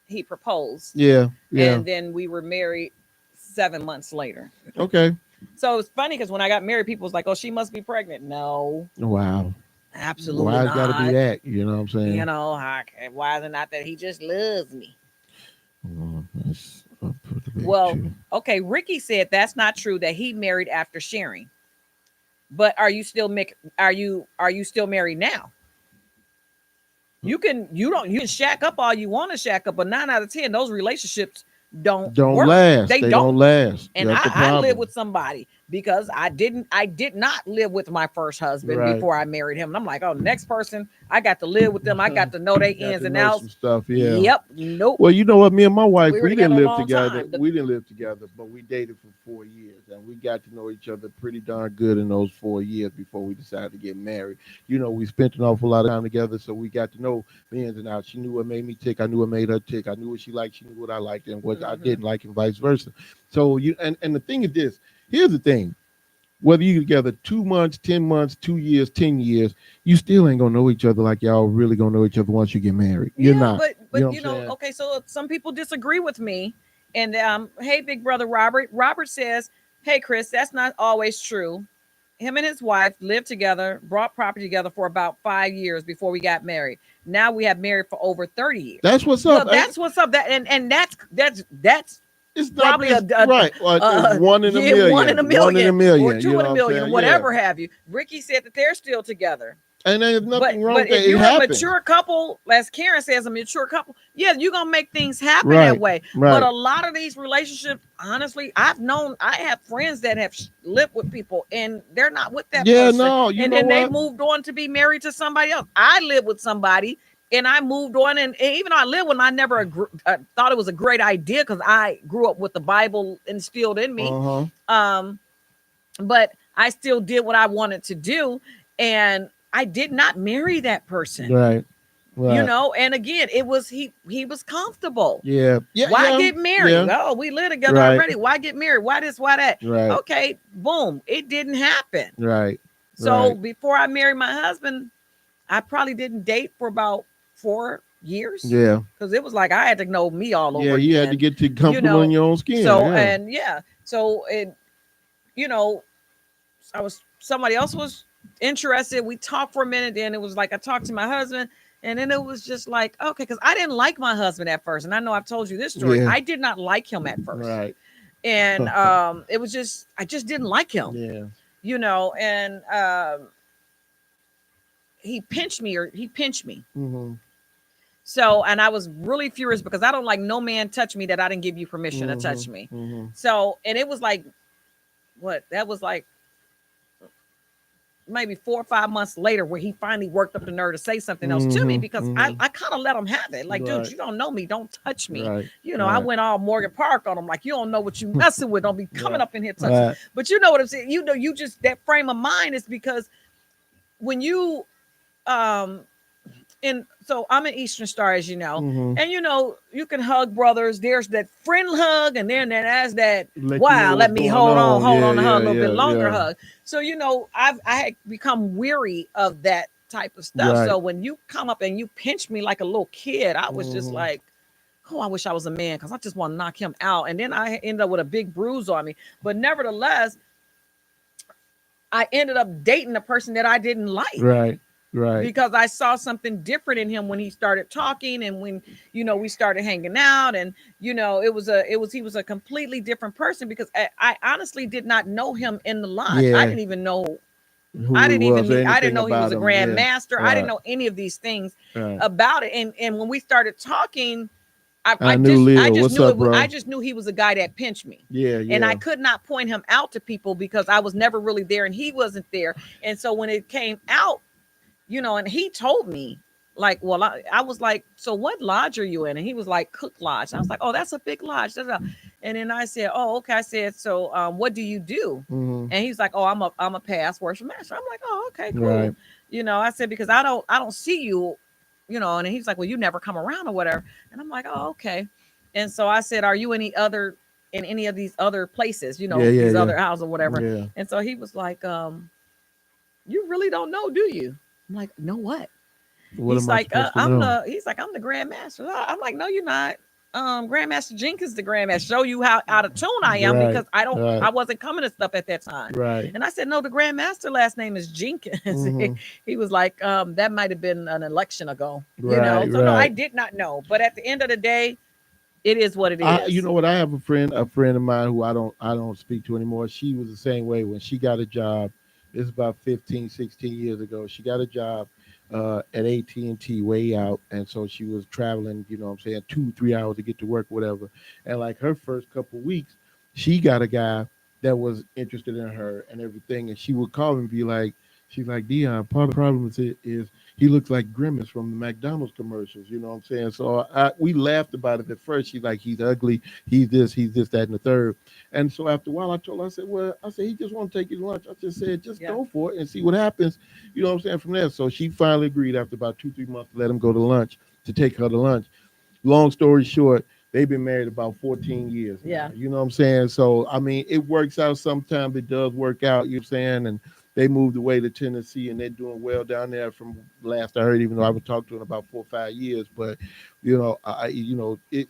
he proposed. Yeah. And then we were married 7 months later. Okay. So it's funny because when I got married, people was like, "Oh, she must be pregnant." No. Wow. Absolutely Why not. it's got to be that? You know what I'm saying? Why is it not that he just loves me? Well, okay. Ricky said that's not true. That he married after sharing. But are you still still married now? You can shack up all you want to shack up, but 9 out of 10 those relationships don't work. last. They don't last. And I live with somebody because I did not live with my first husband before I married him. And I'm like, oh, next person, I got to live with them. I got to know their ins and outs. Some stuff, yeah. Yep. Nope. Well, you know what? Me and my wife, We we were didn't together a live long together. time. We didn't live together, but we dated for 4 years, and we got to know each other pretty darn good in those 4 years before we decided to get married. We spent an awful lot of time together, so we got to know the ins and outs. She knew what made me tick. I knew what made her tick. I knew what she liked. She knew what I liked and what I didn't like, and vice versa. So and the thing is this. Here's the thing. Whether you're together 2 months, 10 months, 2 years, 10 years, you still ain't gonna know each other like y'all really gonna know each other once you get married. You're not. But okay, so some people disagree with me. And hey, big brother Robert. Robert says, hey, Chris, that's not always true. Him and his wife lived together, brought property together for about 5 years before we got married. Now we have married for over 30 years. That's what's up. That's what's up. And that's it's probably right. One in a million. 1 in a million. One in a million. Or 2 in a million, whatever have you. Ricky said that they're still together. And there's nothing wrong with that. If you're a mature couple, as Karen says, a mature couple, you're gonna make things happen that way. Right. But a lot of these relationships, honestly, I have friends that have lived with people and they're not with that person. No, and then they moved on to be married to somebody else. I lived with somebody and I moved on, and even though I lived with them, I never thought it was a great idea because I grew up with the Bible instilled in me. But I still did what I wanted to do, and I did not marry that person. Right. And again, it was he was comfortable. Yeah. Why get married? Yeah. Oh, we live together already. Why get married? Why this? Why that? Right. Okay, boom. It didn't happen. Right. So before I married my husband, I probably didn't date for about 4 years. Yeah. Because it was like I had to know me all over. Yeah, you had to get comfortable in your own skin. Somebody else was interested. We talked for a minute, then it was like I talked to my husband, and then it was just like, okay, because I didn't like my husband at first, and I know I've told you this story. Yeah. I did not like him at first, right? And it was just I just didn't like him. Yeah, and he pinched me. Mm-hmm. So, and I was really furious because I don't like no man touch me that I didn't give you permission to touch me. Mm-hmm. So, and it was like, that was like maybe 4 or 5 months later where he finally worked up the nerve to say something else to me because I kind of let him have it. Like, dude, you don't know me. Don't touch me. Right. I went all Morgan Park on him. Like, you don't know what you messing with. Don't be coming up in here touching. Right. But you know what I'm saying? You just, that frame of mind is because when you, so I'm an Eastern Star, as you know, and you can hug brothers. There's that friend hug, and then there's that let me hold on to hug a little bit longer hug. So I had become weary of that type of stuff. Right. So when you come up and you pinch me like a little kid, I was just like, oh, I wish I was a man because I just want to knock him out. And then I ended up with a big bruise on me. But nevertheless, I ended up dating a person that I didn't like. Right. Right. Because I saw something different in him when he started talking and when, we started hanging out and, he was a completely different person because I honestly did not know him in the line. Yeah. I didn't even know. I didn't know he was a grand master. Right. I didn't know any of these things about it. And when we started talking, I knew Leo. What's up, bro? I just knew he was a guy that pinched me. Yeah, yeah. And I could not point him out to people because I was never really there and he wasn't there. And so when it came out, and he told me, like, well, I was like, so what lodge are you in? And he was like, Cook Lodge. I was like, oh, that's a big lodge. And then I said, oh, okay. I said, so what do you do? Mm-hmm. And he's like, oh, I'm a past worship master. I'm like, oh, okay, cool. Right. I said, because I don't see you, and he's like, well, you never come around or whatever. And I'm like, oh, okay. And so I said, are you in any of these other places, these other houses or whatever? Yeah. And so he was like, you really don't know, do you? I'm like, no, what? He's like, I'm the Grand Master. I'm like, no, you're not. Grandmaster Jenkins, the Grandmaster. Show you how out of tune I am because I wasn't coming to stuff at that time. Right. And I said, no, the Grandmaster last name is Jenkins. Mm-hmm. He was like, that might have been an election ago. Right, So no, I did not know. But at the end of the day, it is what it is. You know what? I have a friend of mine who I don't speak to anymore. She was the same way when she got a job. This is about 15, 16 years ago. She got a job at AT&T way out, and so she was traveling, 2-3 hours to get to work, whatever. And like her first couple weeks, she got a guy that was interested in her and everything, and she would call and be like, she's like, Dion, part of the problem is he looks like Grimace from the McDonald's commercials, you know what I'm saying? So we laughed about it at first. She's like, he's ugly, he's this, that, and the third. And so after a while, I told her, I said, he just want to take you to lunch. I just said, just go for it and see what happens, you know what I'm saying, from there. So she finally agreed after about 2-3 months to let him go to lunch, to take her to lunch. Long story short, they've been married about 14 years now, Yeah. you know what I'm saying? So, I mean, it works out sometimes. It does work out, you know what I'm saying? And they moved away to Tennessee, and they're doing well down there from last I heard, even though I haven't talked to them in about 4 or 5 years. But,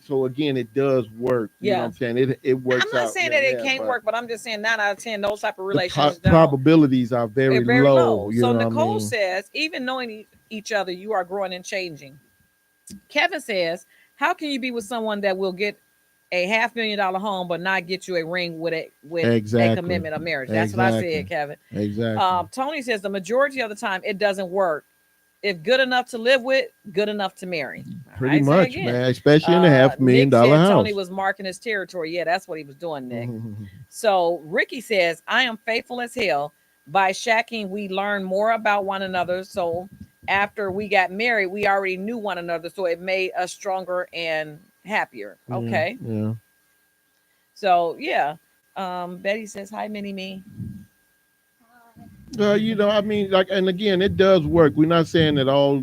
so again, it does work. You know what I'm saying? It works out. I'm not saying that it can't work, but I'm just saying 9 out of 10, those type of relations the probabilities are very low. So Nicole says, even knowing each other, you are growing and changing. Kevin says, how can you be with someone that will get a $500,000 home but not get you a ring with a commitment of marriage? That's what I said, Kevin. Exactly. Tony says the majority of the time it doesn't work. If good enough to live with, good enough to marry. Pretty much, man. Especially in a $500,000 house. Tony was marking his territory. Yeah, that's what he was doing, Nick. So Ricky says, I am faithful as hell. By shacking, we learn more about one another. So after we got married, we already knew one another. So it made us stronger and happier. Okay. Yeah. So yeah. Betty says, hi, Mini Me. I mean, like, and again, it does work. We're not saying that all,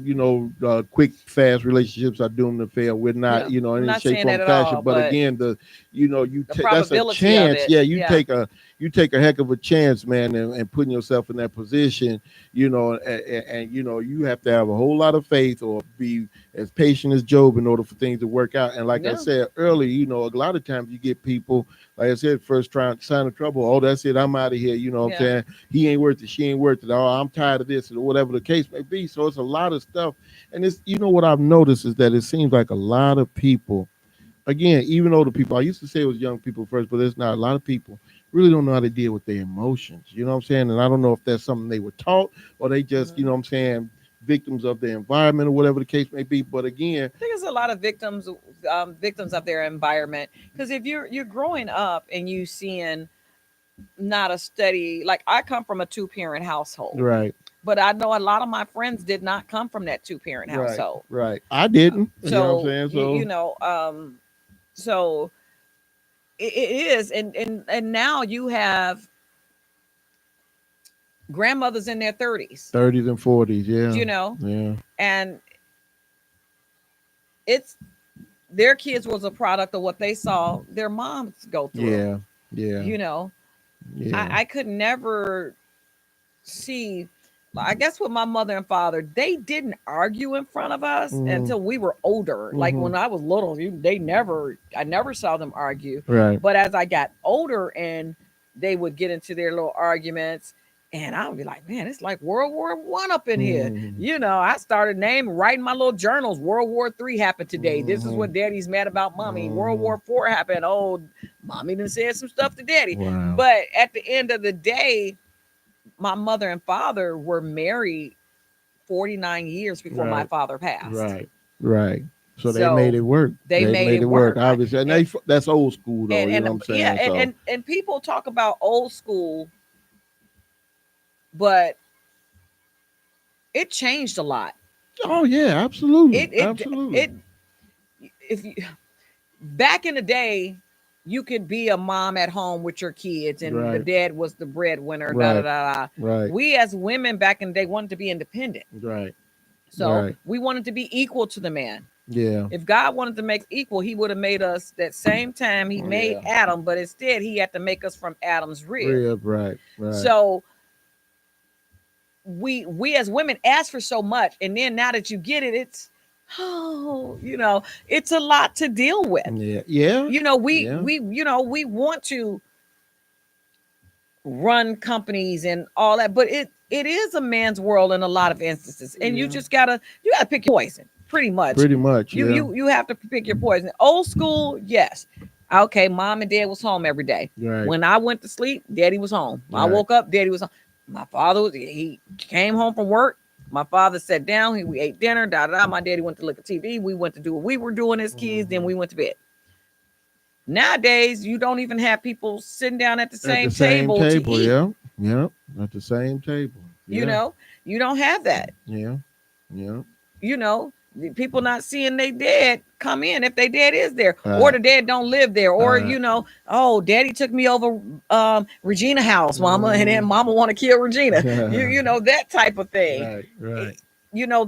quick, fast relationships are doomed to fail. We're not, in any shape, form, fashion. But again, that's a chance. Yeah, you take a heck of a chance, man, and putting yourself in that position, and you have to have a whole lot of faith or be as patient as Job in order for things to work out. And like I said earlier, a lot of times you get people, like I said, first trying to sign of trouble. Oh, that's it. I'm out of here. You know what I'm saying? He ain't worth it. She ain't worth it. Oh, I'm tired of this, or whatever the case may be. So it's a lot of stuff. And it's, what I've noticed is that it seems like a lot of people, again, even older people, I used to say it was young people first, but it's not. A lot of people really don't know how to deal with their emotions. You know what I'm saying? And I don't know if that's something they were taught or they just, you know what I'm saying, victims of the environment or whatever the case may be. But again, I think there's a lot of victims of their environment, because if you're growing up and you seeing not a steady, like I come from a 2-parent household, right? But I know a lot of my friends did not come from that 2-parent household, right? I didn't. So you know what I'm saying? So it is, and now you have grandmothers in their 30s and 40s, yeah, and it's their kids was a product of what they saw their moms go through. I could never see, I guess with my mother and father, they didn't argue in front of us until we were older. Like when I was little, I never saw them argue. Right. But as I got older and they would get into their little arguments, and I would be like, man, it's like World War I up in here. I started writing my little journals. World War III happened today. This is what daddy's mad about mommy. World War IV happened. Oh, mommy done said some stuff to daddy. Wow. But at the end of the day, my mother and father were married 49 years before my father passed. Right. So they made it work. They made it work. Obviously, and that's old school though. You know what I'm saying? Yeah, So. and people talk about old school, but it changed a lot. Oh yeah, absolutely, It if you back in the day, you could be a mom at home with your kids, and the dad was the breadwinner. Right. Da, da, da, da. Right. We as women back in the day wanted to be independent. Right. So we wanted to be equal to the man. Yeah. If God wanted to make equal, he would have made us that same time he made Adam, but instead he had to make us from Adam's rib. Right. So we as women ask for so much, and then now that you get it, it's it's a lot to deal with. Yeah. We want to run companies and all that, but it is a man's world in a lot of instances, and you gotta pick your poison. Pretty much. You have to pick your poison. Old school, yes. Okay, mom and dad was home every day. Right. When I went to sleep, daddy was home. I woke up, daddy was home. My father he came home from work. My father sat down. We ate dinner. My daddy went to look at TV. We went to do what we were doing as kids. Then we went to bed. Nowadays, you don't even have people sitting down at the same table to eat. Yeah, at the same table. Yeah. You don't have that. Yeah. People not seeing they dad come in if they dad is there, or the dad don't live there, or daddy took me over Regina house, mama, and then mama want to kill Regina. That type of thing. Right.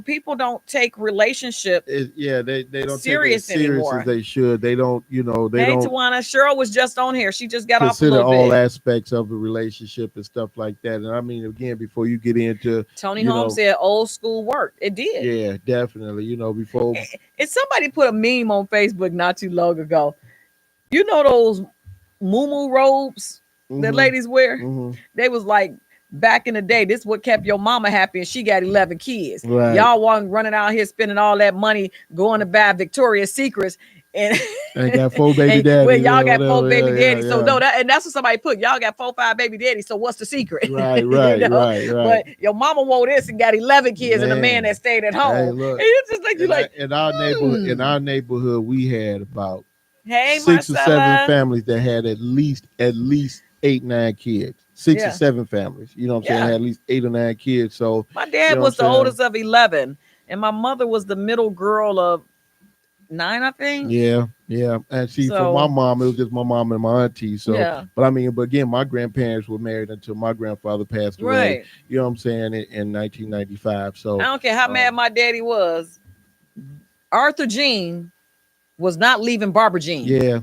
People don't take relationship. They don't serious take it as serious anymore as they should. They don't. They don't. Tawana, Cheryl was just on here. She just got off a consider little all bit. aspects of the relationship and stuff like that. And I mean, again, before you get into Tony Holmes said old school worked. It did. Yeah, definitely. Before. And somebody put a meme on Facebook not too long ago. Those muumuu robes that ladies wear? Mm-hmm. They was like, back in the day, this is what kept your mama happy, and she got 11 kids. Right. Y'all wasn't running out here spending all that money going to buy Victoria's Secrets. And got 4 baby daddies. Well, y'all got 4 baby daddies. So no, that's what somebody put. Y'all got 4, 5 baby daddies. So what's the secret? Right. But your mama wore this and got 11 kids, and a man that stayed at home. Hey, look, and it's just like in our neighborhood, we had about 6 Marcella. or 7 families that had at least 8, 9 kids. 6 or 7 families. You know what I'm saying? Had at least 8 or 9 kids. So my dad was the oldest of 11, and my mother was the middle girl of 9, I think. Yeah. And for my mom, it was just my mom and my auntie. So, but again, my grandparents were married until my grandfather passed away. Right. You know what I'm saying? In 1995. So I don't care how mad my daddy was. Arthur Jean was not leaving Barbara Jean. Yeah.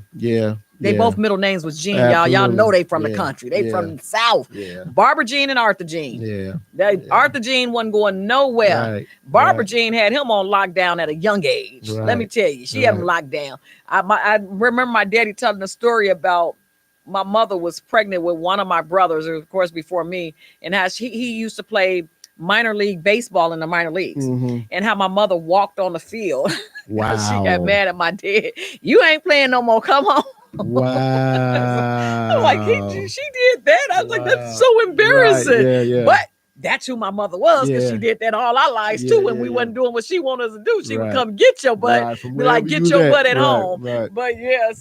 They both middle names was Jean, Absolutely. y'all know they from the country. They from the South. Yeah. Barbara Jean and Arthur Jean. Yeah. Arthur Jean wasn't going nowhere. Right. Barbara Jean had him on lockdown at a young age. Right. Let me tell you, she had him locked down. I remember my daddy telling a story about my mother was pregnant with one of my brothers, of course, before me, and how he used to play minor league baseball in the minor leagues, and how my mother walked on the field. Wow. She got mad at my dad. You ain't playing no more. Come on. Wow. I'm like, she did that. I was like, that's so embarrassing. Right. Yeah. But that's who my mother was, because she did that all our lives too. When we wasn't doing what she wanted us to do, she would come get your butt, be like, get your butt at home. Right. But that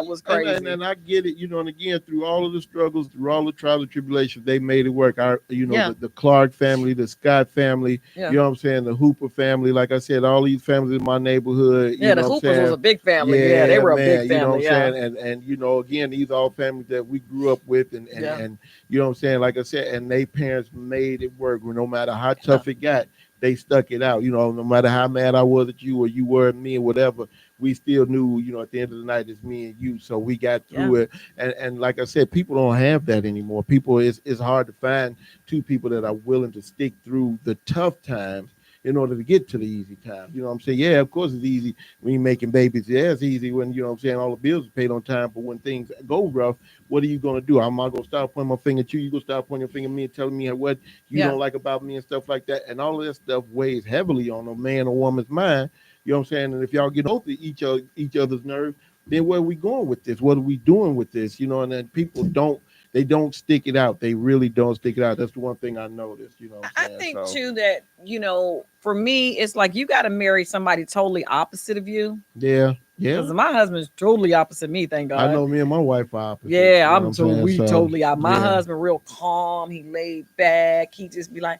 was crazy. And I get it, and again, through all of the struggles, through all the trials and tribulations, they made it work. The Clark family, the Scott family, you know what I'm saying, the Hooper family, like I said, all these families in my neighborhood. The Hoopers was a big family. Yeah, they were a big family. You know what I'm saying? And again, these are all families that we grew up with, and you know what I'm saying? Like I said, and they parents made it work. No matter how tough it got, they stuck it out. No matter how mad I was at you or you were at me or whatever, we still knew, at the end of the night, it's me and you. So we got through it. And like I said, people don't have that anymore. It's hard to find 2 people that are willing to stick through the tough times in order to get to the easy times. You know what I'm saying? Yeah, of course it's easy when you're making babies. Yeah, it's easy when, you know what I'm saying, all the bills are paid on time. But when things go rough, what are you going to do? I'm not going to start pointing my finger at you. You're going to start pointing your finger at me and telling me what you don't like about me and stuff like that. And all of that stuff weighs heavily on a man or woman's mind. You know what I'm saying? And if y'all get over each other's nerve, then where are we going with this? What are we doing with this? And then people don't they don't stick it out. They really don't stick it out. That's the one thing I noticed. You know what I I'm saying? think So, too that, for me, it's like you got to marry somebody totally opposite of you. yeah, Because my husband's totally opposite me, thank God. I know me and my wife are opposite. Yeah, you know what I'm saying? So, totally out. My yeah. husband real calm. He laid back. He just be like,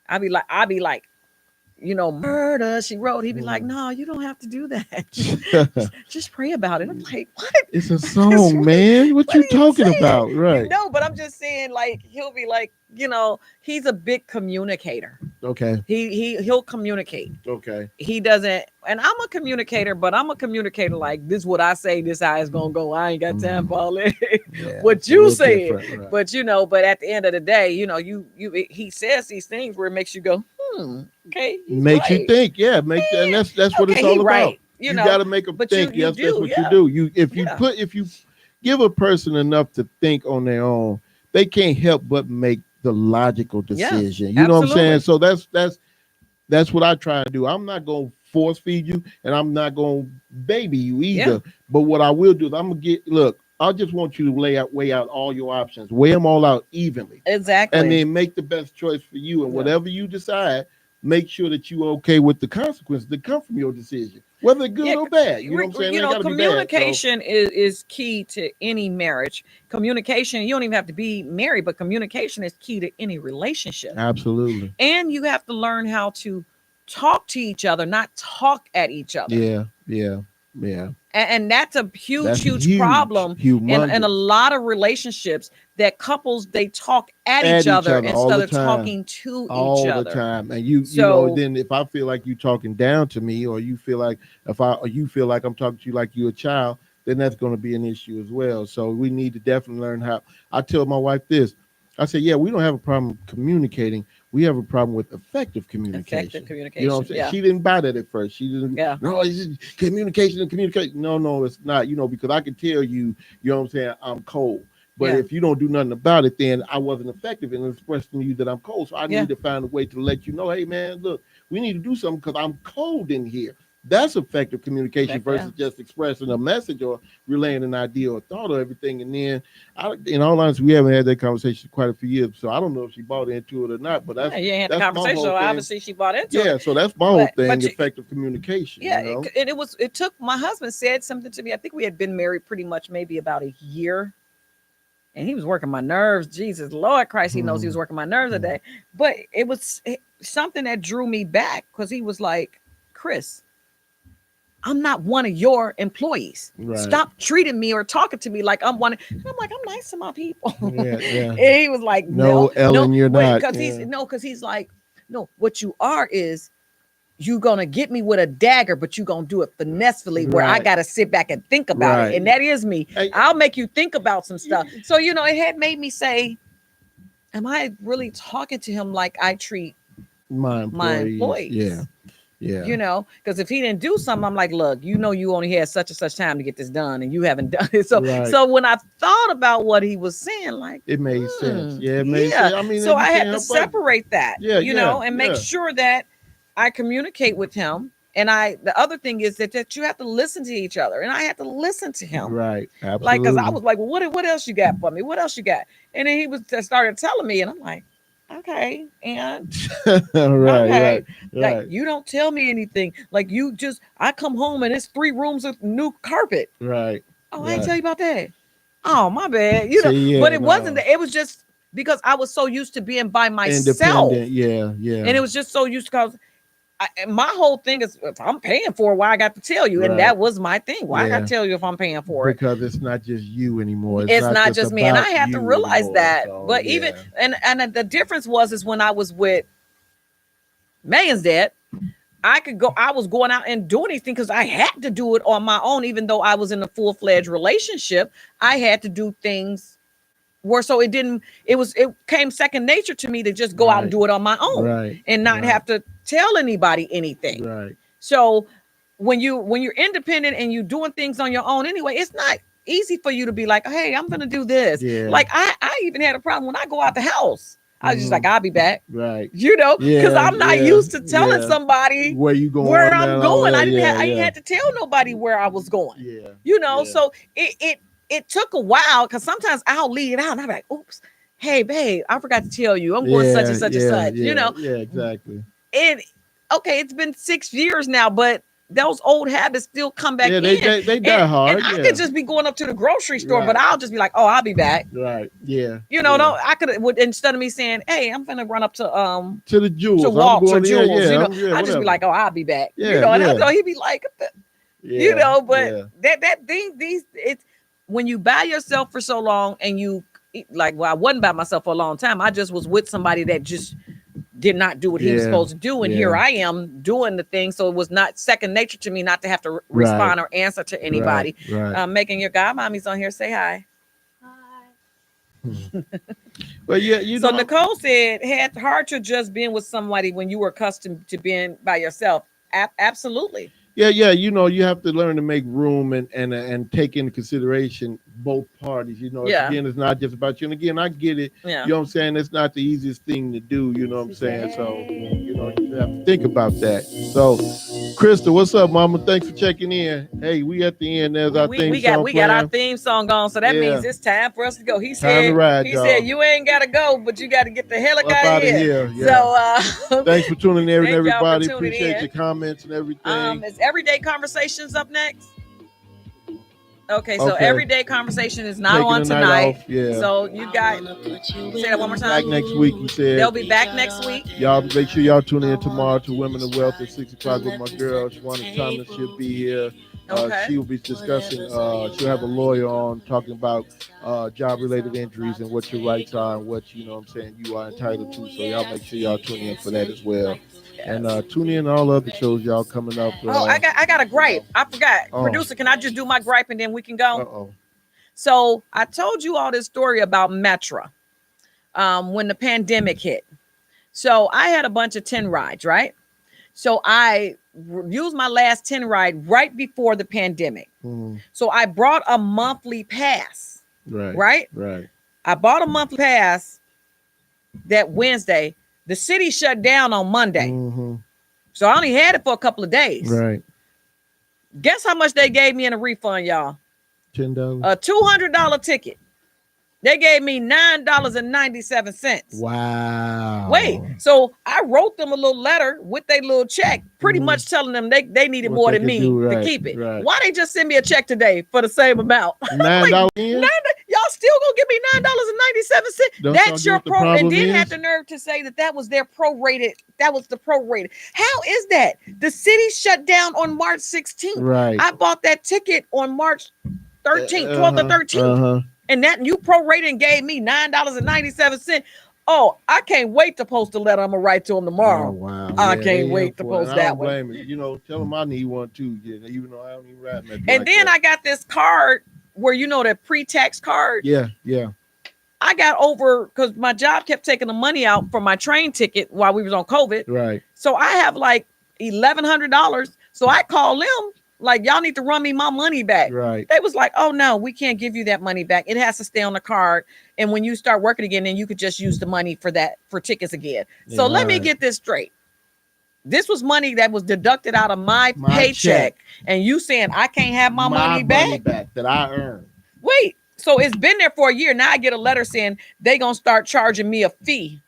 I be like, murder, she wrote. He'd be like, no, you don't have to do that. just pray about it. I'm like, what? It's a song, man. What you talking about? Right. But I'm just saying, like, he'll be like, he's a big communicator. Okay. He'll communicate. Okay. He doesn't, and I'm a communicator, but I'm a communicator like this. What I say, this how it's gonna go. I ain't got time for all that. Yeah, what you say, right. but but at the end of the day, he says these things where it makes you go, okay, makes you think, yeah, and that's what it's all about. Right. You got to make them think. Yes, that's what you do. If you give a person enough to think on their own, they can't help but make the logical decision. You know what I'm saying? So that's what I try to do. I'm not going to force feed you, and I'm not going to baby you either. Yeah. But what I will do is I'm going to I just want you to weigh out all your options, weigh them all out evenly. Exactly. And then make the best choice for you. And whatever you decide, make sure that you're okay with the consequences that come from your decision, whether good or bad. You know what I'm saying? Communication is key to any marriage. Communication, you don't even have to be married, but communication is key to any relationship. Absolutely. And you have to learn how to talk to each other, not talk at each other. Yeah. And that's a huge problem in a lot of relationships, that couples, they talk at each other instead of talking to each other all the time. And then if I feel like you talking down to me, or you feel like you feel like I'm talking to you like you're a child, then that's going to be an issue as well. So we need to definitely learn how. I tell my wife this. I say, we don't have a problem communicating. We have a problem with effective communication. You know what I'm saying? Yeah. She didn't buy that at first. She didn't. Yeah. No, it's just communication and communication. No, it's not. Because I can tell you, you know what I'm saying, I'm cold. But if you don't do nothing about it, then I wasn't effective in expressing to you that I'm cold. So I need to find a way to let you know, hey, man, look, we need to do something because I'm cold in here. That's effective communication versus just expressing a message or relaying an idea or thought or everything. And then, in all honesty, we haven't had that conversation quite a few years. So I don't know if she bought into it or not. But that's you had the conversation. So obviously she bought into it. Yeah, so that's my whole thing: effective communication. Yeah, and it took. My husband said something to me. I think we had been married pretty much maybe about a year. And he was working my nerves. Jesus, Lord Christ, he knows he was working my nerves today. But it was something that drew me back, because he was like, Chris, I'm not one of your employees. Right. Stop treating me or talking to me like I'm one. And I'm like, I'm nice to my people. Yeah. And he was like, no, Ellen, you're not. Because he's like, no, what you are is, you gonna get me with a dagger, but you gonna do it finessefully, where I gotta sit back and think about it. And that is me. I'll make you think about some stuff. So, it had made me say, am I really talking to him like I treat my employees? Yeah. Because if he didn't do something, I'm like, look, you only had such and such time to get this done, and you haven't done it. So when I thought about what he was saying, like, it made sense. Yeah, it made sense. I mean, so I had to separate that, and make sure that I communicate with him. And the other thing is that you have to listen to each other, and I had to listen to him. Right. Absolutely. Like, because I was like, well, what else you got for me? What else you got? And then he started telling me, and I'm like, okay. And right. Like, you don't tell me anything. Like, I come home and it's 3 rooms of new carpet. Right. Oh, I didn't tell you about that. Oh, my bad. But it wasn't that. It was just because I was so used to being by myself. Independent. Yeah. And it was just so used to, because my whole thing is, if I'm paying for it, why I got to tell you? And that was my thing. Why I got to tell you if I'm paying for it? Because it's not just you anymore. It's not just me. And I have to realize that. So, but even, and the difference is when I was with Megan's dad, I was going out and doing anything because I had to do it on my own. Even though I was in a full-fledged relationship, I had to do things it came second nature to me to just go out and do it on my own and not have to tell anybody anything. Right. So when you're independent and you're doing things on your own anyway, it's not easy for you to be like, hey, I'm gonna do this. Yeah. Like I even had a problem when I go out the house. I was just like, I'll be back. Right. Because I'm not used to telling somebody where you going, where I'm going. I didn't have to tell nobody where I was going. Yeah. So it it took a while because sometimes I'll leave it out and I'm like, oops, hey, babe, I forgot to tell you I'm going such and such and such, you know? Yeah, exactly. And okay, it's been 6 years now, but those old habits still come back in. They die hard. And I could just be going up to the grocery store, but I'll just be like, oh, I'll be back. Right. Yeah. You know, I could instead of me saying, hey, I'm gonna run up to the Jewels, to Walt's or Jewels, you know, I just whatever. be like, oh, I'll be back. Yeah, you know, and so he'd be like, you know, but that thing, it's when you by yourself for so long and you like, well, I wasn't by myself for a long time. I just was with somebody that just did not do what he was supposed to do. And here I am doing the thing. So it was not second nature to me not to have to respond or answer to anybody. Right. Making your godmommy's on here. Say hi. Hi. But yeah, you so know. Nicole said, had hard to just being with somebody when you were accustomed to being by yourself. Absolutely. Yeah, you know, you have to learn to make room and take into consideration both parties. You know, again, it's not just about you. And again, I get it. Yeah. You know what I'm saying? It's not the easiest thing to do. You know what I'm saying? So, you know, you have to think about that. So, Krista, what's up, Mama? Thanks for checking in. Hey, we at the end. There's our theme song. We got our theme song on, so that means it's time for us to go. He said, you ain't got to go, but you got to get the hell out of here. Yeah. So, thanks for tuning in, everybody. Tuning Appreciate in. your comments and everything. Is Everyday Conversations up next? Okay, so Everyday Conversation is not on tonight. So you got say that one more time. Back next week, you said. They'll be back next week. Y'all make sure y'all tune in tomorrow to Women of Wealth at 6 o'clock with my girl. Shawana Thomas. She'll be here. She will be discussing, she'll have a lawyer on talking about job-related injuries and what your rights are and what, you know what I'm saying, you are entitled to. So y'all make sure y'all tune in for that as well. And tune in all other shows y'all coming up. I got a gripe. I forgot. Producer, can I just do my gripe and then we can go? So I told you all this story about Metra when the pandemic hit. So I had a bunch of 10 rides, right? So I used my last 10 ride right before the pandemic. So I brought a monthly pass. Right. I bought a monthly pass that Wednesday. The city shut down on Monday. So I only had it for a couple of days. Guess how much they gave me in a refund, y'all? $10. A $200 ticket. They gave me $9.97. Wow. Wait, so I wrote them a little letter with their little check, pretty much telling them they needed more than me to keep it. Why they just send me a check today for the same amount? $9. Like, y'all still gonna give me $9.97? That's your pro. And then had the nerve to say that was their prorated. That was the prorated. How is that? The city shut down on March 16th. I bought that ticket on March 13th, 12th or 13th. And that you prorated and gave me $9.97. Oh, I can't wait to post a letter. I'm gonna write to them tomorrow. Oh, wow. I can't wait to post that one. Blame it. You know, tell them I need one too. Yeah, even though I don't even ride Metro. And then I got this card where the pre-tax card. Yeah. I got over because my job kept taking the money out for my train ticket while we was on COVID. So I have like $1,100. So I call them. Like, y'all need to run me my money back. They was like, oh, no, we can't give you that money back. It has to stay on the card. And when you start working again, then you could just use the money for tickets again. So let me get this straight. This was money that was deducted out of my paycheck. And you saying I can't have my money back that I earned. Wait, so it's been there for a year. Now I get a letter saying they going to start charging me a fee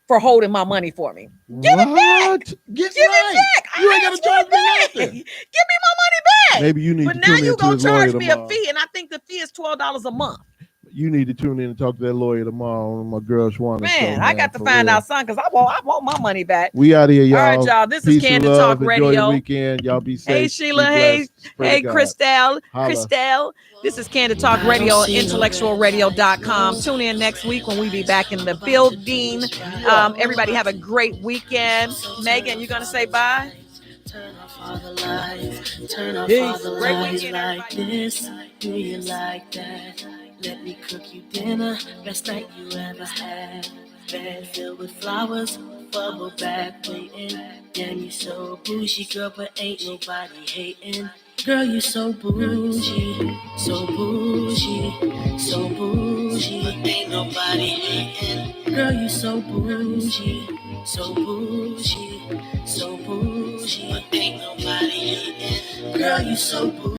for holding my money for me. Give it back. Give it back. You ain't gonna charge me nothing. Give me my money back. Maybe you need. But now you gonna charge me a fee, and I think the fee is $12 a month. You need to tune in and talk to that lawyer tomorrow on my girl Shawana. Man, I got to find out something because I want my money back. We out of here, y'all. All right, y'all. This is Candid Talk Radio. Enjoy the weekend. Y'all be safe. Hey, Sheila. Hey, Christelle. Christelle. This is Candid Talk Radio, IntellectualRadio.com. Tune in next week when we be back in the building. Everybody have a great weekend. Megan, you gonna say bye? Turn off all the lights. Turn off all the lights like this. Do you like that? Let me cook you dinner. Best night you ever had. Bed filled with flowers. Bubble bath waiting. Damn, you so bougie, girl, but ain't nobody hating. Girl, you so bougie, so bougie, so bougie, but ain't nobody hating. Girl, you so bougie, so bougie, so bougie, but ain't nobody hating. Girl, you so bougie.